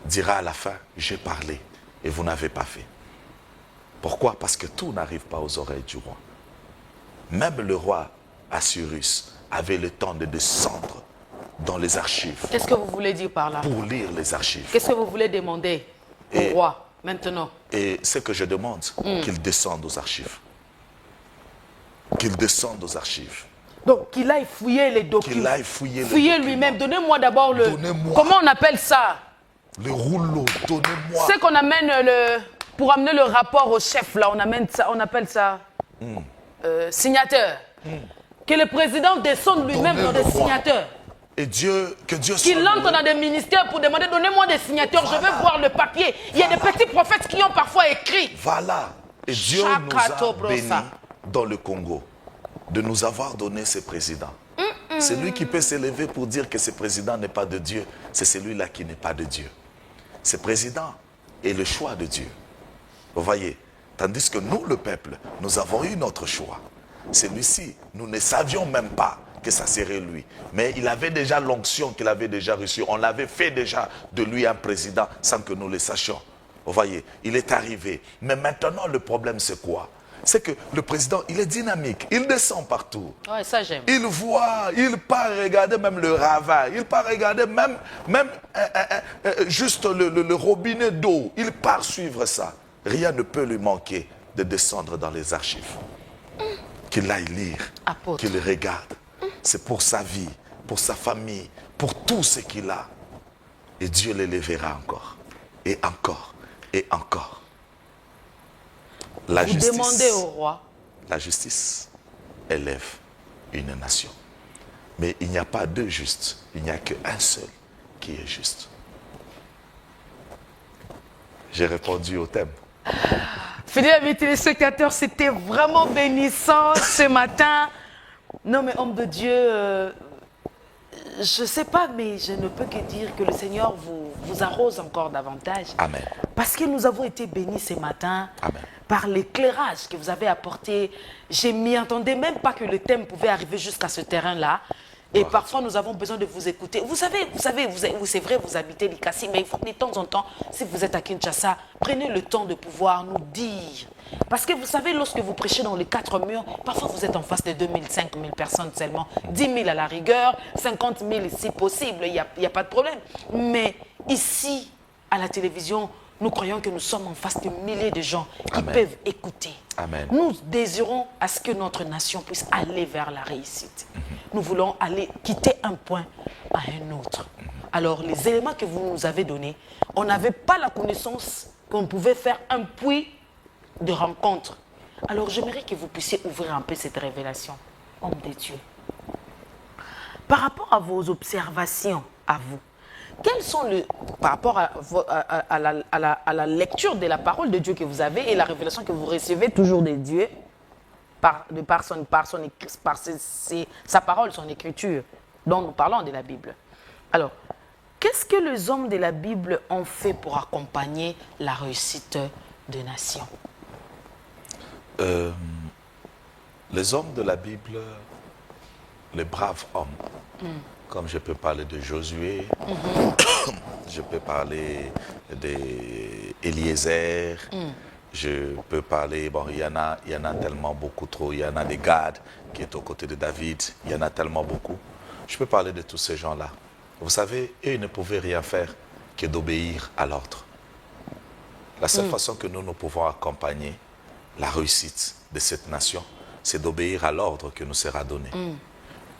S3: dira à la fin, j'ai parlé et vous n'avez pas fait. Pourquoi? Parce que tout n'arrive pas aux oreilles du roi. Même le roi Assyrus avait le temps de descendre dans les archives.
S2: Qu'est-ce que vous voulez dire par là?
S3: Pour lire les archives.
S2: Qu'est-ce que vous voulez demander au roi maintenant? Et
S3: ce que je demande, qu'il descende aux archives. Qu'il descende aux archives.
S2: Donc qu'il aille fouiller les documents.
S3: Qu'il aille fouiller
S2: lui-même. Donnez-moi d'abord le... Comment on appelle ça?
S3: Le rouleau, donnez-moi.
S2: C'est qu'on amène le... Pour amener le rapport au chef, là, on appelle ça signateur. Que le président descende lui-même dans des signateurs.
S3: Et Dieu, que Dieu soit...
S2: Qu'il entre dans des ministères pour demander, donnez-moi des signateurs, je veux voir le papier. Il y a des petits prophètes qui ont parfois écrit.
S3: Voilà. Et Dieu nous a bénis dans le Congo de nous avoir donné ce président. C'est lui qui peut s'élever pour dire que ce président n'est pas de Dieu. C'est celui-là qui n'est pas de Dieu. Ce président est le choix de Dieu. Vous voyez, tandis que nous, le peuple, nous avons eu notre choix. Celui-ci, nous ne savions même pas que ça serait lui. Mais il avait déjà l'onction qu'il avait déjà reçue. On l'avait fait déjà de lui un président sans que nous le sachions. Vous voyez, il est arrivé. Mais maintenant, le problème, c'est quoi? C'est que le président, il est dynamique. Il descend partout.
S2: Ouais, ça j'aime.
S3: Il voit, il part regarder même le ravin. Il part regarder même juste le robinet d'eau. Il part suivre ça. Rien ne peut lui manquer de descendre dans les archives. Qu'il aille lire, qu'il regarde. C'est pour sa vie, pour sa famille, pour tout ce qu'il a. Et Dieu l'élèvera encore. Et encore. Et encore.
S2: Vous demandez au roi.
S3: La justice élève une nation. Mais il n'y a pas deux justes. Il n'y a qu'un seul qui est juste. J'ai répondu au thème.
S2: Fidèles amis téléspectateurs, c'était vraiment bénissant ce matin. Non mais homme de Dieu, je ne sais pas, mais je ne peux que dire que le Seigneur vous arrose encore davantage.
S3: Amen.
S2: Parce que nous avons été bénis ce matin.
S3: Amen.
S2: Par l'éclairage que vous avez apporté. Je m'y attendais même pas que le thème pouvait arriver jusqu'à ce terrain-là. Et
S3: Wow.
S2: parfois, nous avons besoin de vous écouter. Vous savez, c'est vrai, vous habitez l'Ikasi, mais il faut que de temps en temps, si vous êtes à Kinshasa, prenez le temps de pouvoir nous dire. Parce que vous savez, lorsque vous prêchez dans les 4 murs, parfois vous êtes en face de 2000, 5000 personnes seulement, 10 000 à la rigueur, 50 000 si possible, il n'y a pas de problème. Mais ici, à la télévision, nous croyons que nous sommes en face de milliers de gens qui
S3: Amen.
S2: peuvent écouter.
S3: Amen.
S2: Nous désirons à ce que notre nation puisse aller vers la réussite. Nous voulons aller quitter un point à un autre. Alors, les éléments que vous nous avez donnés, on n'avait pas la connaissance qu'on pouvait faire un puits de rencontre. Alors, j'aimerais que vous puissiez ouvrir un peu cette révélation, homme de Dieu. Par rapport à vos observations, à vous, quels sont par rapport à la lecture de la parole de Dieu que vous avez et la révélation que vous recevez toujours de Dieu, sa parole, son écriture, dont nous parlons de la Bible. Alors, qu'est-ce que les hommes de la Bible ont fait pour accompagner la réussite des nations?
S3: Les hommes de la Bible, les braves hommes, comme je peux parler de Josué, je peux parler d'Éliezer, je peux parler, bon, il y en a tellement beaucoup trop, il y en a des Gad qui est aux côtés de David, il y en a tellement beaucoup. Je peux parler de tous ces gens-là. Vous savez, eux, ils ne pouvaient rien faire que d'obéir à l'ordre. La seule façon que nous pouvons accompagner la réussite de cette nation, c'est d'obéir à l'ordre que nous sera donné.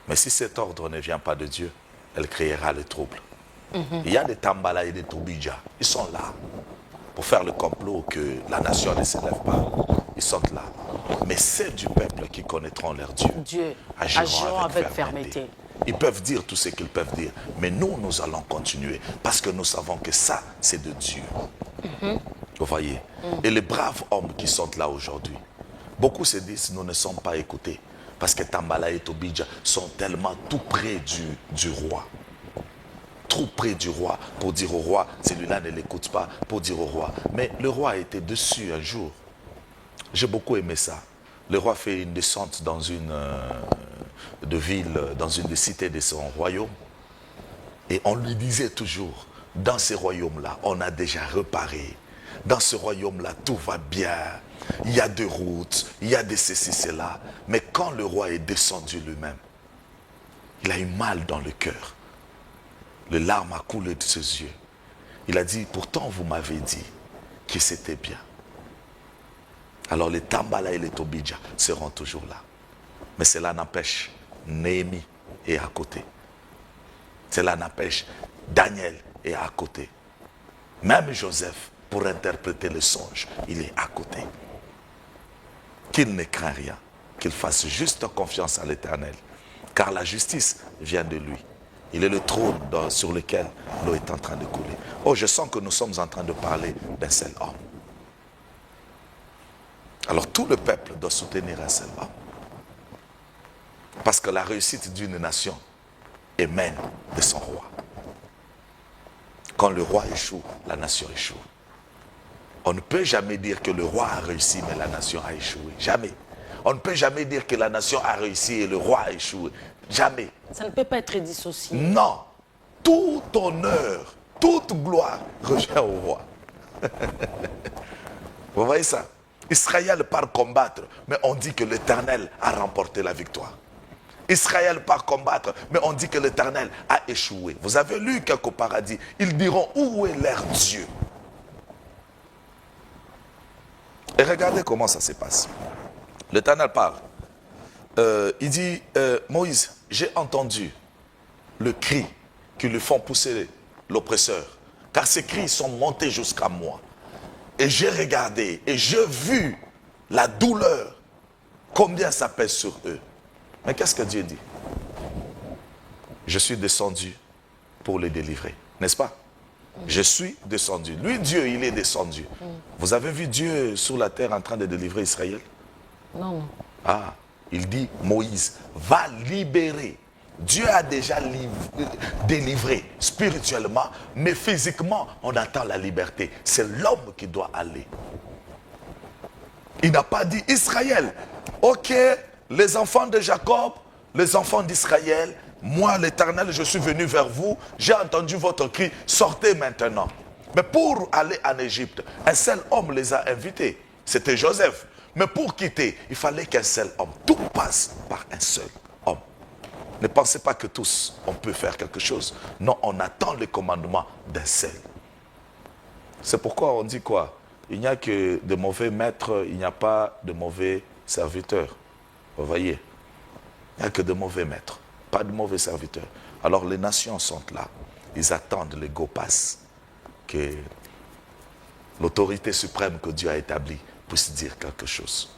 S3: Mais si cet ordre ne vient pas de Dieu, elle créera le trouble. Il y a des Tambala et des Toubidja, ils sont là pour faire le complot que la nation ne s'élève pas. Ils sont là. Mais c'est du peuple qui connaîtront leur Dieu.
S2: Dieu
S3: agiront
S2: avec fermeté.
S3: Ils peuvent dire tout ce qu'ils peuvent dire, mais nous allons continuer parce que nous savons que ça, c'est de Dieu. Vous voyez? Et les braves hommes qui sont là aujourd'hui, beaucoup se disent, nous ne sommes pas écoutés parce que Tambala et Tobidja sont tellement tout près du roi. Trop près du roi pour dire au roi, celui-là ne l'écoute pas, pour dire au roi. Mais le roi était dessus un jour. J'ai beaucoup aimé ça. Le roi fait une descente dans une ville, dans une des cités de son royaume. Et on lui disait toujours, dans ce royaume-là, on a déjà reparé. Dans ce royaume-là, tout va bien. Il y a des routes, il y a des ceci, cela. Mais quand le roi est descendu lui-même, il a eu mal dans le cœur. Les larmes a coulé de ses yeux. Il a dit, pourtant vous m'avez dit que c'était bien. Alors les Tambala et les Tobidja seront toujours là. Mais cela n'empêche, Néhémie est à côté. Cela n'empêche, Daniel est à côté. Même Joseph, pour interpréter le songe, il est à côté. Qu'il ne craint rien, qu'il fasse juste confiance à l'Éternel. Car la justice vient de lui. Il est le trône sur lequel l'eau est en train de couler. Oh, je sens que nous sommes en train de parler d'un seul homme. Alors tout le peuple doit soutenir un seul homme. Parce que la réussite d'une nation émane de son roi. Quand le roi échoue, la nation échoue. On ne peut jamais dire que le roi a réussi, mais la nation a échoué. Jamais. On ne peut jamais dire que la nation a réussi et le roi a échoué. Jamais.
S2: Ça ne peut pas être dissocié.
S3: Non. Tout honneur, toute gloire revient au roi. Vous voyez ça? Israël part combattre, mais on dit que l'Éternel a remporté la victoire. Israël part combattre, mais on dit que l'Éternel a échoué. Vous avez lu qu'au paradis, ils diront où est leur Dieu? Et regardez comment ça se passe. L'Éternel parle. Il dit, Moïse, j'ai entendu le cri qui lui font pousser l'oppresseur, car ces cris sont montés jusqu'à moi. Et j'ai regardé et j'ai vu la douleur, combien ça pèse sur eux. Mais qu'est-ce que Dieu dit? Je suis descendu pour les délivrer, n'est-ce pas? Je suis descendu. Lui, Dieu, il est descendu. Vous avez vu Dieu sur la terre en train de délivrer Israël?
S2: Non, non.
S3: Ah, il dit, Moïse, va libérer. Dieu a déjà délivré spirituellement, mais physiquement, on attend la liberté. C'est l'homme qui doit aller. Il n'a pas dit Israël. Ok, les enfants de Jacob, les enfants d'Israël, moi l'Éternel, je suis venu vers vous, j'ai entendu votre cri, sortez maintenant. Mais pour aller en Égypte, un seul homme les a invités, c'était Joseph. Mais pour quitter, il fallait qu'un seul homme. Tout passe par un seul homme. Ne pensez pas que tous, on peut faire quelque chose. Non, on attend le commandement d'un seul. C'est pourquoi on dit quoi? Il n'y a que de mauvais maîtres, il n'y a pas de mauvais serviteurs. Vous voyez? Il n'y a que de mauvais maîtres, pas de mauvais serviteurs. Alors les nations sont là. Ils attendent le go pass, que l'autorité suprême que Dieu a établie puisse dire quelque chose.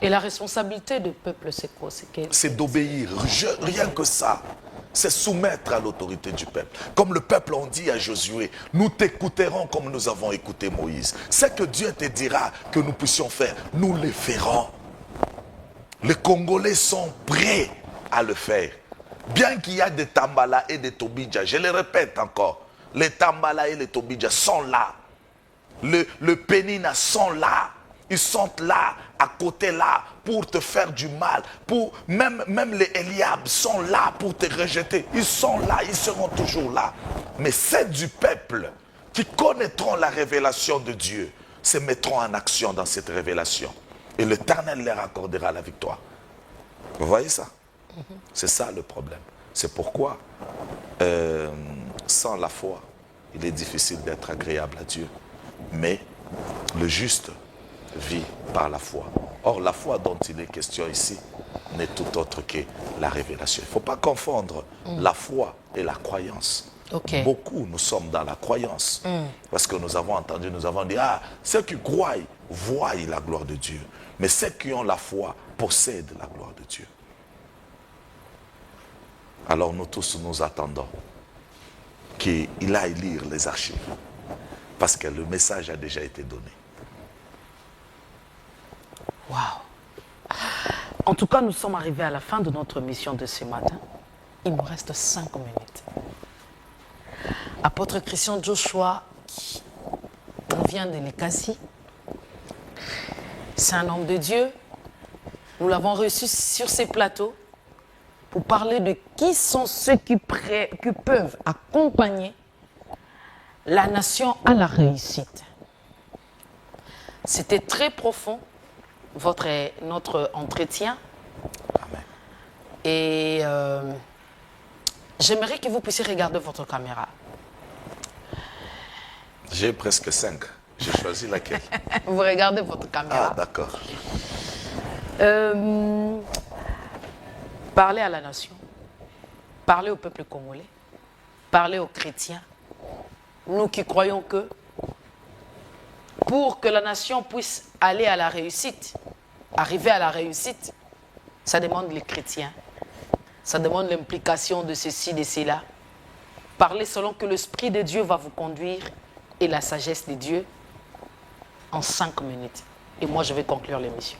S2: Et la responsabilité du peuple, c'est quoi?
S3: C'est d'obéir, rien que ça. C'est soumettre à l'autorité du peuple. Comme le peuple ont dit à Josué, nous t'écouterons comme nous avons écouté Moïse. Ce que Dieu te dira que nous puissions faire, nous le ferons. Les Congolais sont prêts à le faire. Bien qu'il y a des Tambala et des Tobidja, je le répète encore, les Tambala et les Tobidja sont là. Le Pénina sont là. Ils sont là, à côté là, pour te faire du mal. Même les Eliab sont là pour te rejeter. Ils sont là, ils seront toujours là. Mais c'est du peuple qui connaîtront la révélation de Dieu, se mettront en action dans cette révélation. Et l'Éternel leur accordera la victoire. Vous voyez ça? C'est ça le problème. C'est pourquoi, sans la foi, il est difficile d'être agréable à Dieu. Mais le juste vit par la foi. Or, la foi dont il est question ici n'est tout autre que la révélation. Il ne faut pas confondre la foi et la croyance.
S2: Okay.
S3: Beaucoup, nous sommes dans la croyance. Parce que nous avons entendu, nous avons dit, ah, ceux qui croient voient la gloire de Dieu. Mais ceux qui ont la foi possèdent la gloire de Dieu. Alors nous tous, nous attendons qu'il aille lire les archives. Parce que le message a déjà été donné.
S2: Waouh! En tout cas, nous sommes arrivés à la fin de notre mission de ce matin. Il nous reste 5 minutes. Apôtre Christian Joshua, on vient de Lekasi. C'est un homme de Dieu. Nous l'avons reçu sur ces plateaux pour parler de qui sont ceux qui peuvent accompagner la nation à la réussite. C'était très profond, notre entretien.
S3: Amen.
S2: Et j'aimerais que vous puissiez regarder votre caméra.
S3: J'ai presque 5. J'ai choisi laquelle?
S2: Vous regardez votre caméra.
S3: Ah, d'accord.
S2: Parlez à la nation. Parlez au peuple congolais. Parlez aux chrétiens. Nous qui croyons que pour que la nation puisse aller à la réussite, arriver à la réussite, ça demande les chrétiens. Ça demande l'implication de ceci, de cela. Parlez selon que l'Esprit de Dieu va vous conduire et la sagesse de Dieu en 5 minutes. Et moi, je vais conclure l'émission.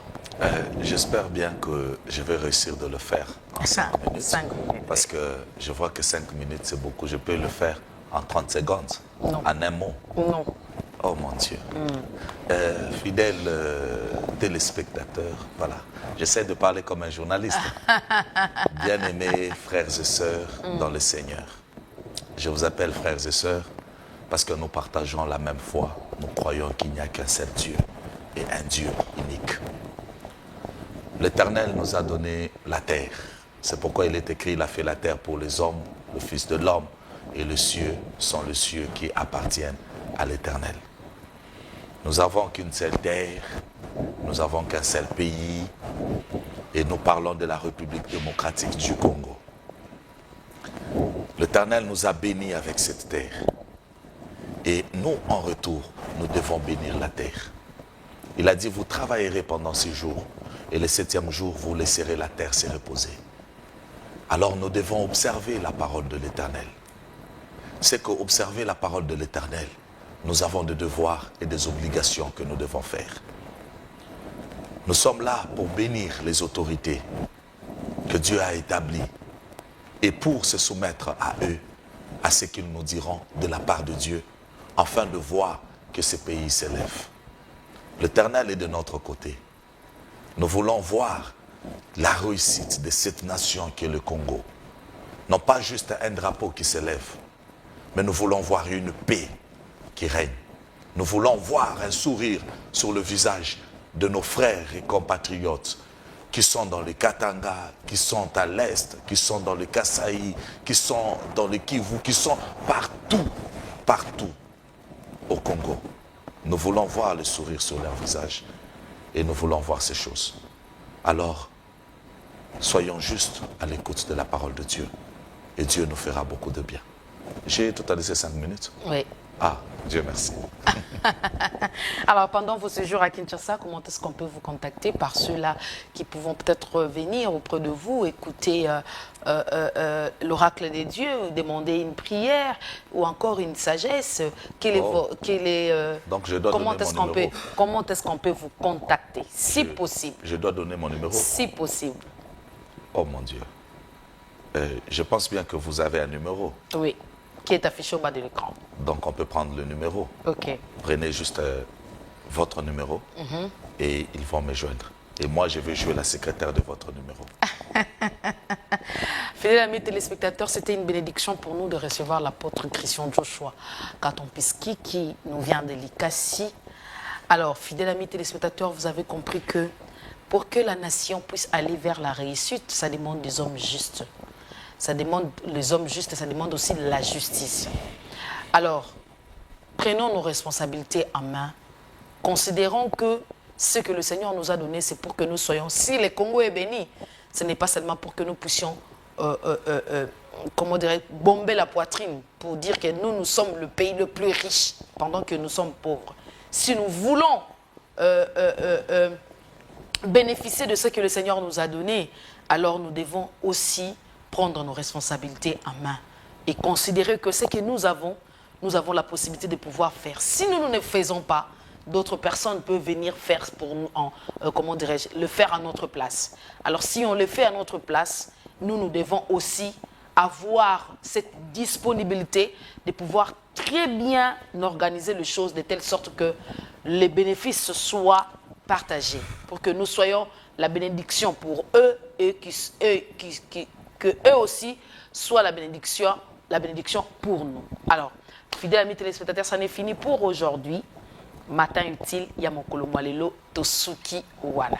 S3: J'espère bien que je vais réussir de le faire en 5 minutes.
S2: 5 minutes.
S3: Parce que je vois que 5 minutes, c'est beaucoup. Je peux le faire en 30 secondes,
S2: Non.
S3: en un mot.
S2: Non.
S3: Oh mon Dieu. Fidèles téléspectateurs, voilà. J'essaie de parler comme un journaliste. Bien-aimés frères et sœurs dans le Seigneur. Je vous appelle frères et sœurs parce que nous partageons la même foi. Nous croyons qu'il n'y a qu'un seul Dieu et un Dieu unique. L'Éternel nous a donné la terre. C'est pourquoi il est écrit, il a fait la terre pour les hommes, le Fils de l'homme, et les cieux sont les cieux qui appartiennent à l'Éternel. Nous n'avons qu'une seule terre, nous n'avons qu'un seul pays, et nous parlons de la République démocratique du Congo. L'Éternel nous a bénis avec cette terre. Et nous, en retour, nous devons bénir la terre. Il a dit, vous travaillerez pendant 6 jours et le 7e jour, vous laisserez la terre se reposer. Alors nous devons observer la parole de l'Éternel. C'est qu'observer la parole de l'Éternel, nous avons des devoirs et des obligations que nous devons faire. Nous sommes là pour bénir les autorités que Dieu a établies et pour se soumettre à eux, à ce qu'ils nous diront de la part de Dieu, afin de voir que ce pays s'élève. L'Éternel est de notre côté. Nous voulons voir la réussite de cette nation qui est le Congo. Non pas juste un drapeau qui s'élève, mais nous voulons voir une paix qui règne. Nous voulons voir un sourire sur le visage de nos frères et compatriotes qui sont dans le Katanga, qui sont à l'Est, qui sont dans le Kasaï, qui sont dans le Kivu, qui sont partout, partout au Congo. Nous voulons voir le sourire sur leur visage et nous voulons voir ces choses. Alors, soyons juste à l'écoute de la parole de Dieu et Dieu nous fera beaucoup de bien. J'ai totalisé 5 minutes?
S2: Oui.
S3: Ah, Dieu merci.
S2: Alors, pendant vos séjours à Kinshasa, comment est-ce qu'on peut vous contacter par ceux-là qui pourront peut-être venir auprès de vous, écouter l'oracle des dieux, demander une prière ou encore une sagesse?
S3: Donc, je dois
S2: comment
S3: donner
S2: est-ce
S3: mon
S2: qu'on peut,
S3: numéro.
S2: comment est-ce qu'on peut vous contacter, si possible?
S3: Je dois donner mon numéro?
S2: Si possible.
S3: Oh mon Dieu. Je pense bien que vous avez un numéro.
S2: Oui, qui est affiché au bas de l'écran.
S3: Donc, on peut prendre le numéro.
S2: Ok.
S3: Prenez juste votre numéro et ils vont me joindre. Et moi, je vais jouer la secrétaire de votre numéro.
S2: Fidèles amis téléspectateurs, c'était une bénédiction pour nous de recevoir l'apôtre Christian Joshua Katompiski qui nous vient de l'Ikassi. Alors, fidèles amis téléspectateurs, vous avez compris que pour que la nation puisse aller vers la réussite, ça demande des hommes justes. Ça demande les hommes justes, ça demande aussi de la justice. Alors, prenons nos responsabilités en main. Considérons que ce que le Seigneur nous a donné, c'est pour que nous soyons... Si le Congo est béni, ce n'est pas seulement pour que nous puissions, comment dirais, bomber la poitrine pour dire que nous sommes le pays le plus riche pendant que nous sommes pauvres. Si nous voulons bénéficier de ce que le Seigneur nous a donné, alors nous devons aussi prendre nos responsabilités en main et considérer que ce que nous avons la possibilité de pouvoir faire. Si nous ne faisons pas, d'autres personnes peuvent venir faire pour nous, comment dirais-je, le faire à notre place. Alors si on le fait à notre place, nous devons aussi avoir cette disponibilité de pouvoir très bien organiser les choses de telle sorte que les bénéfices soient partagés, pour que nous soyons la bénédiction pour eux et que eux aussi soient la bénédiction pour nous. Alors, fidèles amis téléspectateurs, ça n'est fini pour aujourd'hui. Matin utile, Yamokolo Mwalelo, Tosuki Wala.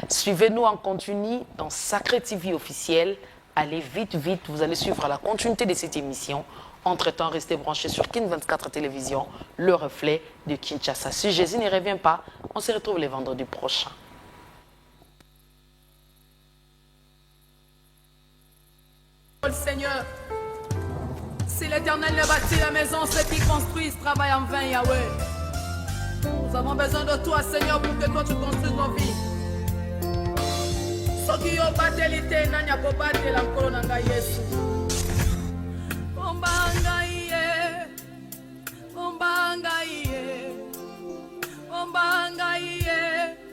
S2: Suivez-nous en continu dans Sacré TV officiel. Allez vite, vite, vous allez suivre la continuité de cette émission. Entre-temps, restez branchés sur Kin 24 Télévision, le reflet de Kinshasa. Si Jésus ne revient pas, on se retrouve les vendredis prochains.
S1: Seigneur, si l'Éternel ne bâtit la maison, ceux qui construisent travaillent en vain, Yahweh. Nous avons besoin de toi, Seigneur, pour que toi tu construises nos vies. Soki yo batelite nanya ko batela nkolo nanga Yesu. Ombanga iye. Ombanga iye. Ombanga